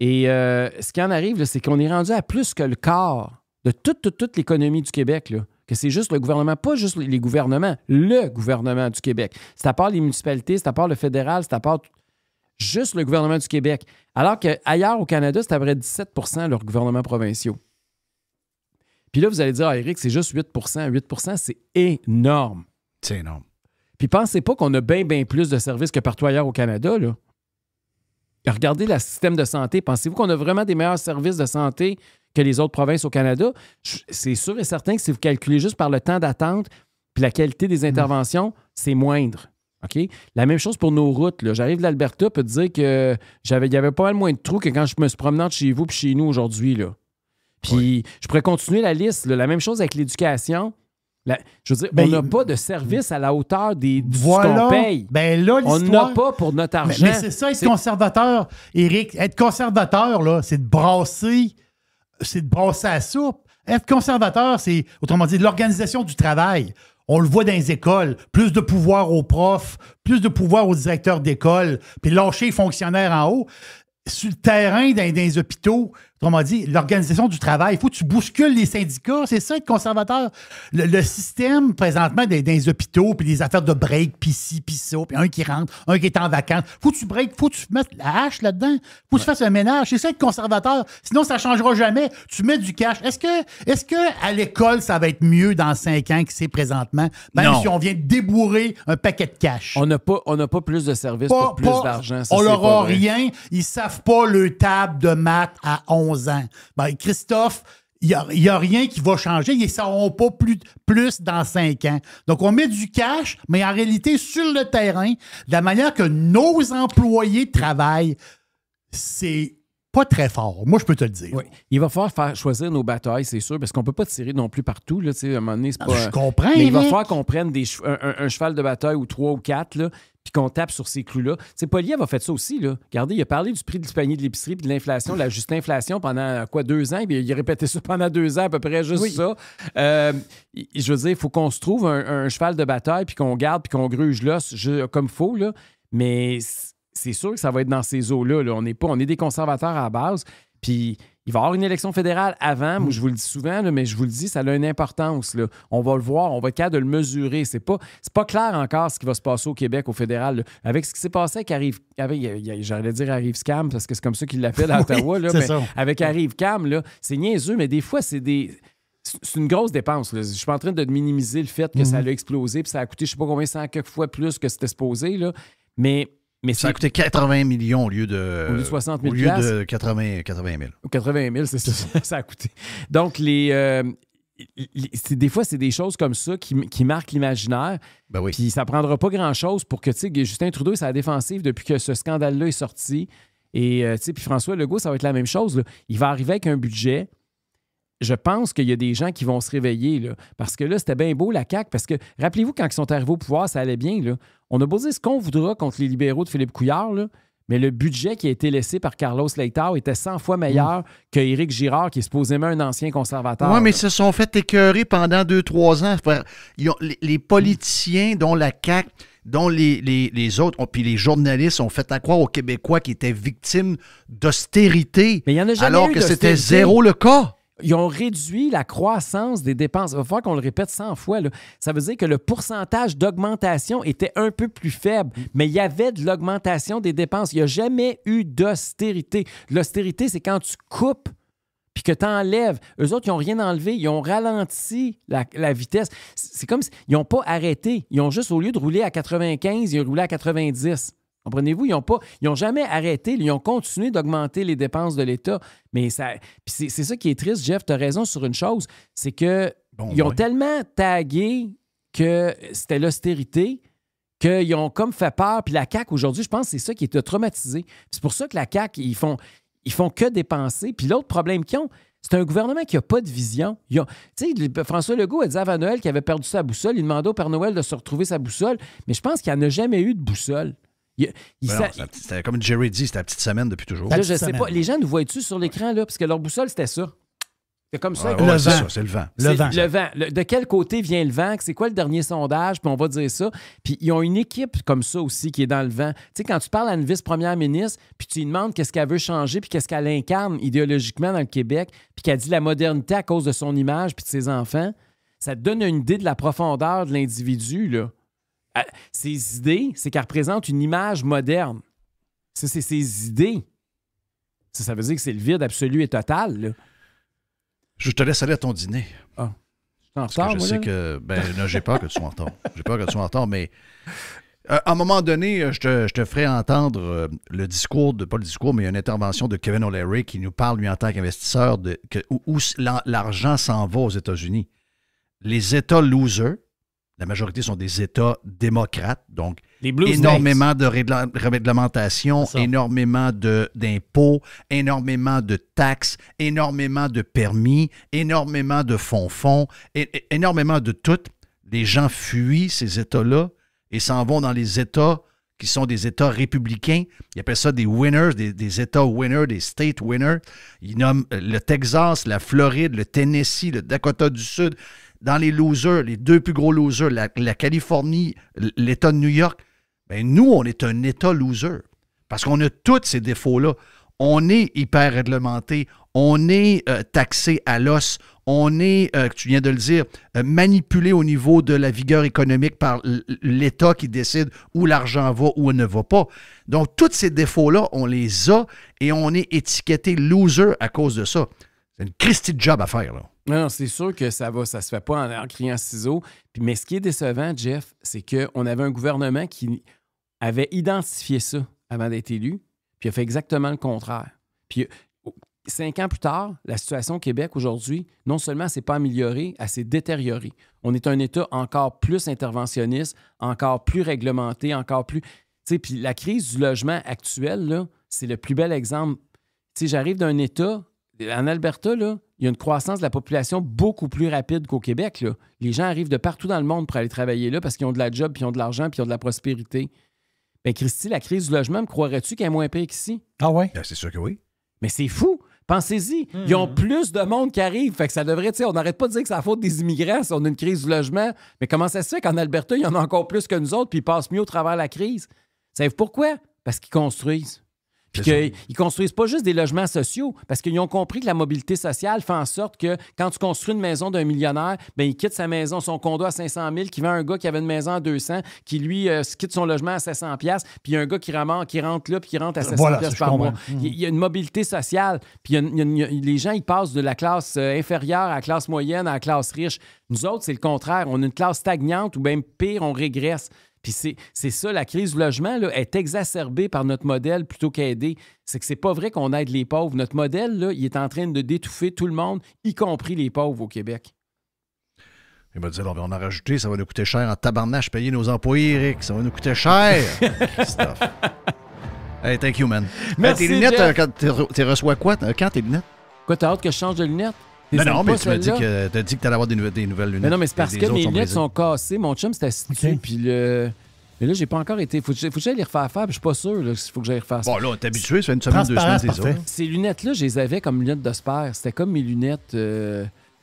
et ce qui en arrive, là, c'est qu'on est rendu à plus que le quart de toute l'économie du Québec. Là, que c'est juste le gouvernement, pas juste les gouvernements, le gouvernement du Québec. C'est à part les municipalités, c'est à part le fédéral, c'est à part juste le gouvernement du Québec. Alors qu'ailleurs au Canada, c'est à peu près 17 % leurs gouvernements provinciaux. Puis là, vous allez dire, Éric, c'est juste 8 %. 8 %, c'est énorme. C'est énorme. Puis pensez pas qu'on a bien plus de services que partout ailleurs au Canada, là. Regardez le système de santé. Pensez-vous qu'on a vraiment des meilleurs services de santé que les autres provinces au Canada? C'est sûr et certain que si vous calculez juste par le temps d'attente puis la qualité des interventions, c'est moindre. OK? La même chose pour nos routes. Là. J'arrive de l'Alberta, peut te dire que il y avait pas mal moins de trous que quand je me suis promené de chez vous puis chez nous aujourd'hui. Là. Puis je pourrais continuer la liste. Là. La même chose avec l'éducation. Je veux dire, on n'a pas de service à la hauteur du qu'on paye. Ben là, on n'a pas pour notre argent. Mais c'est ça, être conservateur, Éric. Être conservateur, là, c'est de brasser à soupe. Être conservateur, c'est, autrement dit, l'organisation du travail. On le voit dans les écoles. Plus de pouvoir aux profs, plus de pouvoir aux directeurs d'école, puis lâcher les fonctionnaires en haut. sur le terrain dans les hôpitaux, autrement dit, l'organisation du travail, il faut que tu bouscules les syndicats. C'est ça, être conservateur. Le système, présentement, dans les hôpitaux, puis les affaires de break, puis ci, puis ça, puis un qui rentre, un qui est en vacances. Faut que tu break, faut que tu mettes la hache là-dedans. Faut que tu fasses un ménage. C'est ça, être conservateur. Sinon, ça ne changera jamais. Tu mets du cash. Est-ce que à l'école, ça va être mieux dans 5 ans que c'est présentement, même si on vient de débourrer un paquet de cash? On n'a pas plus de services pour plus d'argent. On leur a rien. Ils ne savent pas le table de maths à 11 ans. Ben, Christophe, il n'y a rien qui va changer. Ils ne sauront pas plus dans 5 ans. Donc, on met du cash, mais en réalité, sur le terrain, de la manière que nos employés travaillent, c'est pas très fort. Moi, je peux te le dire. Oui. Il va falloir faire choisir nos batailles, c'est sûr, parce qu'on ne peut pas tirer non plus partout. Là, à un moment donné, c'est pas... Je comprends. Mais il va falloir qu'on prenne un cheval de bataille ou 3 ou 4, là, puis qu'on tape sur ces clous-là. Poilievre a fait ça aussi. Là. Regardez, il a parlé du prix du panier de l'épicerie puis de l'inflation, la juste inflation pendant 2 ans. Puis il a répété ça pendant 2 ans, à peu près, juste ça. Je veux dire, il faut qu'on se trouve un cheval de bataille puis qu'on garde puis qu'on gruge l'os comme il faut. Là. Mais c'est sûr que ça va être dans ces eaux-là. Là. On est des conservateurs à la base. Puis il va y avoir une élection fédérale avant. Moi, je vous le dis souvent, là, mais je vous le dis, ça a une importance. Là. On va le voir, on va être capable de le mesurer. C'est pas clair encore ce qui va se passer au Québec, au fédéral. Là. Avec ce qui s'est passé j'allais dire Arrive-Cam, parce que c'est comme ça qu'ils l'appellent à Ottawa. Là, mais avec Arrive-Cam, là, c'est niaiseux, mais des fois, c'est une grosse dépense. Là. Je suis pas en train de minimiser le fait que ça a explosé puis ça a coûté je sais pas combien, 100 quelques fois plus que c'était supposé. Là. Mais ça a coûté 80 millions au lieu de 60 000 au lieu de 80 000. 80 000, c'est ça, ça a coûté. Donc, des fois, c'est des choses comme ça qui marquent l'imaginaire. Ben oui. Puis ça ne prendra pas grand-chose pour que, Justin Trudeau est à la défensive depuis que ce scandale-là est sorti. Et, puis François Legault, ça va être la même chose. Là. Il va arriver avec un budget. Je pense qu'il y a des gens qui vont se réveiller, là, parce que là, c'était bien beau, la CAQ, parce que, rappelez-vous, quand ils sont arrivés au pouvoir, ça allait bien, là. On a beau dire ce qu'on voudra contre les libéraux de Philippe Couillard, là, mais le budget qui a été laissé par Carlos Leitao était 100 fois meilleur que Éric Girard, qui est supposément un ancien conservateur. Oui, mais ils se sont fait écœurer pendant 2-3 ans. Les politiciens, dont la CAQ, dont les autres, puis les journalistes ont fait à croire aux Québécois qu'ils étaient victimes d'austérité, mais il y en a jamais alors que c'était zéro le cas. Ils ont réduit la croissance des dépenses. Il va falloir qu'on le répète 100 fois. Là. Ça veut dire que le pourcentage d'augmentation était un peu plus faible, mais il y avait de l'augmentation des dépenses. Il n'y a jamais eu d'austérité. L'austérité, c'est quand tu coupes puis que tu enlèves. Eux autres, ils n'ont rien enlevé. Ils ont ralenti la vitesse. C'est comme s'ils n'ont pas arrêté. Ils ont juste, au lieu de rouler à 95, ils ont roulé à 90. Comprenez-vous? Ils n'ont jamais arrêté. Ils ont continué d'augmenter les dépenses de l'État. Mais c'est ça qui est triste, Jeff. Tu as raison sur une chose. C'est qu'ils ont tellement tagué que c'était l'austérité qu'ils ont comme fait peur. Puis la CAQ, aujourd'hui, je pense que c'est ça qui est traumatisé. C'est pour ça que la CAQ, ils font que dépenser. Puis l'autre problème qu'ils ont, c'est un gouvernement qui n'a pas de vision. François Legault a dit avant Noël qu'il avait perdu sa boussole. Il demandait au Père Noël de se retrouver sa boussole. Mais je pense qu'il n'y en a jamais eu de boussole. C'était comme Jerry dit, c'était la petite semaine depuis toujours. Là, je sais pas. Les gens nous voient-tu sur l'écran, là? Parce que leur boussole, c'était ça. C'est comme ça. C'est le vent. Le vent. De quel côté vient le vent? C'est quoi le dernier sondage? Puis on va dire ça. Puis ils ont une équipe comme ça aussi qui est dans le vent. Tu sais, quand tu parles à une vice-première ministre, puis tu lui demandes qu'est-ce qu'elle veut changer, puis qu'est-ce qu'elle incarne idéologiquement dans le Québec, puis qu'elle dit la modernité à cause de son image puis de ses enfants, ça te donne une idée de la profondeur de l'individu, là. Ses idées, c'est qu'elle représente une image moderne. C'est ses idées. Ça veut dire que c'est le vide absolu et total, là. Je te laisse aller à ton dîner. Ah. Je suis en retard, je sais que... non, j'ai peur que tu sois en retard. J'ai peur que tu sois en retard, mais à un moment donné, je te ferai entendre le discours, pas le discours, mais une intervention de Kevin O'Leary qui nous parle, lui, en tant qu'investisseur, où l'argent s'en va aux États-Unis. Les États losers, la majorité sont des États démocrates, donc énormément de réglementation, énormément d'impôts, énormément de taxes, énormément de permis, énormément de fonds, énormément de tout. Les gens fuient ces États-là et s'en vont dans les États qui sont des États républicains. Ils appellent ça des winners, des États winners, des state winners. Ils nomment le Texas, la Floride, le Tennessee, le Dakota du Sud. Dans les losers, les 2 plus gros losers, la Californie, l'État de New York, nous, on est un État loser. Parce qu'on a tous ces défauts-là. on est hyper réglementé, on est taxé à l'os, on est, tu viens de le dire, manipulé au niveau de la vigueur économique par l'État qui décide où l'argent va, où il ne va pas. Donc, tous ces défauts-là, on les a et on est étiqueté loser à cause de ça. C'est une Christie de job à faire, là. Non, c'est sûr que ça se fait pas en criant ciseaux. Mais ce qui est décevant, Jeff, c'est qu'on avait un gouvernement qui avait identifié ça avant d'être élu, puis il a fait exactement le contraire. Puis 5 ans plus tard, la situation au Québec aujourd'hui, non seulement elle ne s'est pas améliorée, elle s'est détériorée. On est un État encore plus interventionniste, encore plus réglementé, encore plus... Tu sais, puis la crise du logement actuelle, là, c'est le plus bel exemple. Tu sais, j'arrive d'un État... En Alberta, là, il y a une croissance de la population beaucoup plus rapide qu'au Québec. Là. Les gens arrivent de partout dans le monde pour aller travailler là parce qu'ils ont de la job, puis ils ont de l'argent, puis ils ont de la prospérité. Bien, Christy, la crise du logement, me croirais-tu qu'elle est moins pire qu'ici? Ah ouais? C'est sûr que oui. Mais c'est fou! Pensez-y, ils ont plus de monde qui arrive. Fait que ça devrait, tu sais, on n'arrête pas de dire que c'est la faute des immigrants si on a une crise du logement. Mais comment ça se fait qu'en Alberta, il y en a encore plus que nous autres, puis ils passent mieux au travers de la crise? Savez-vous pourquoi? Parce qu'ils construisent. Puis qu'ils ne construisent pas juste des logements sociaux, parce qu'ils ont compris que la mobilité sociale fait en sorte que quand tu construis une maison d'un millionnaire, bien, il quitte sa maison, son condo à 500 000, qui vend un gars qui avait une maison à 200, qui lui quitte son logement à 700 $, puis il y a un gars qui rentre là, puis qui rentre à 700 $ par mois. Il y a une mobilité sociale, puis les gens, ils passent de la classe inférieure à la classe moyenne à la classe riche. Nous autres, c'est le contraire. On a une classe stagnante ou même pire, on régresse. Puis c'est ça, la crise du logement là, est exacerbée par notre modèle plutôt qu'aider. C'est que c'est pas vrai qu'on aide les pauvres. Notre modèle, là, il est en train d'étouffer tout le monde, y compris les pauvres au Québec. Il va dire, on a rajouté, ça va nous coûter cher en tabarnache payer nos employés, Eric. Ça va nous coûter cher. Christophe. Hey, thank you, man. Merci, tes lunettes, Jeff. tu reçois quoi? Quand tes lunettes? Quoi, t'as hâte que je change de lunettes? Non, mais tu m'as dit que tu allais avoir des nouvelles lunettes. Mais non, mais c'est parce que mes lunettes sont cassées. Mon chum s'est assis dessus, puis mais là, j'ai pas encore été... Faut que j'aille les refaire faire, puis je suis pas sûr qu'il faut que j'aille refaire ça. Bon, là, t'es habitué, ça fait une semaine, 2 semaines, c'est ça. Ces lunettes-là, je les avais comme lunettes de spare. C'était comme mes lunettes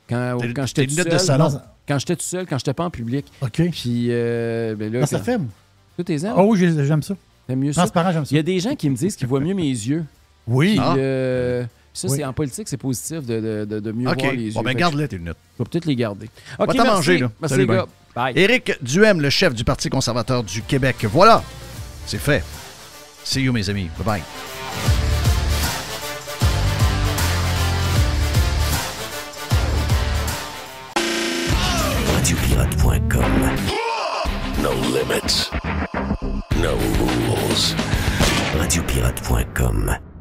quand j'étais tout seul. De salon. Quand j'étais tout seul, quand j'étais pas en public. OK. Puis ben là... Ça filme. Toi, t'es aimes? Oh oui, j'aime ça. T'aimes mieux ça? Transparent, j'aime ça. Il y a des gens qui me disent qu'ils voient mieux mes yeux. Oui. Puis, ça, c'est en politique, c'est positif de mieux voir les yeux. Bon, ben garde-les tes lunettes. Je vais peut-être les garder. OK, merci. Manger, là. Merci, les gars. Bye. Éric Duhem, le chef du Parti conservateur du Québec. Voilà, c'est fait. See you, mes amis. Bye-bye. Radiopirate.com. No limits. No rules. Radiopirate.com.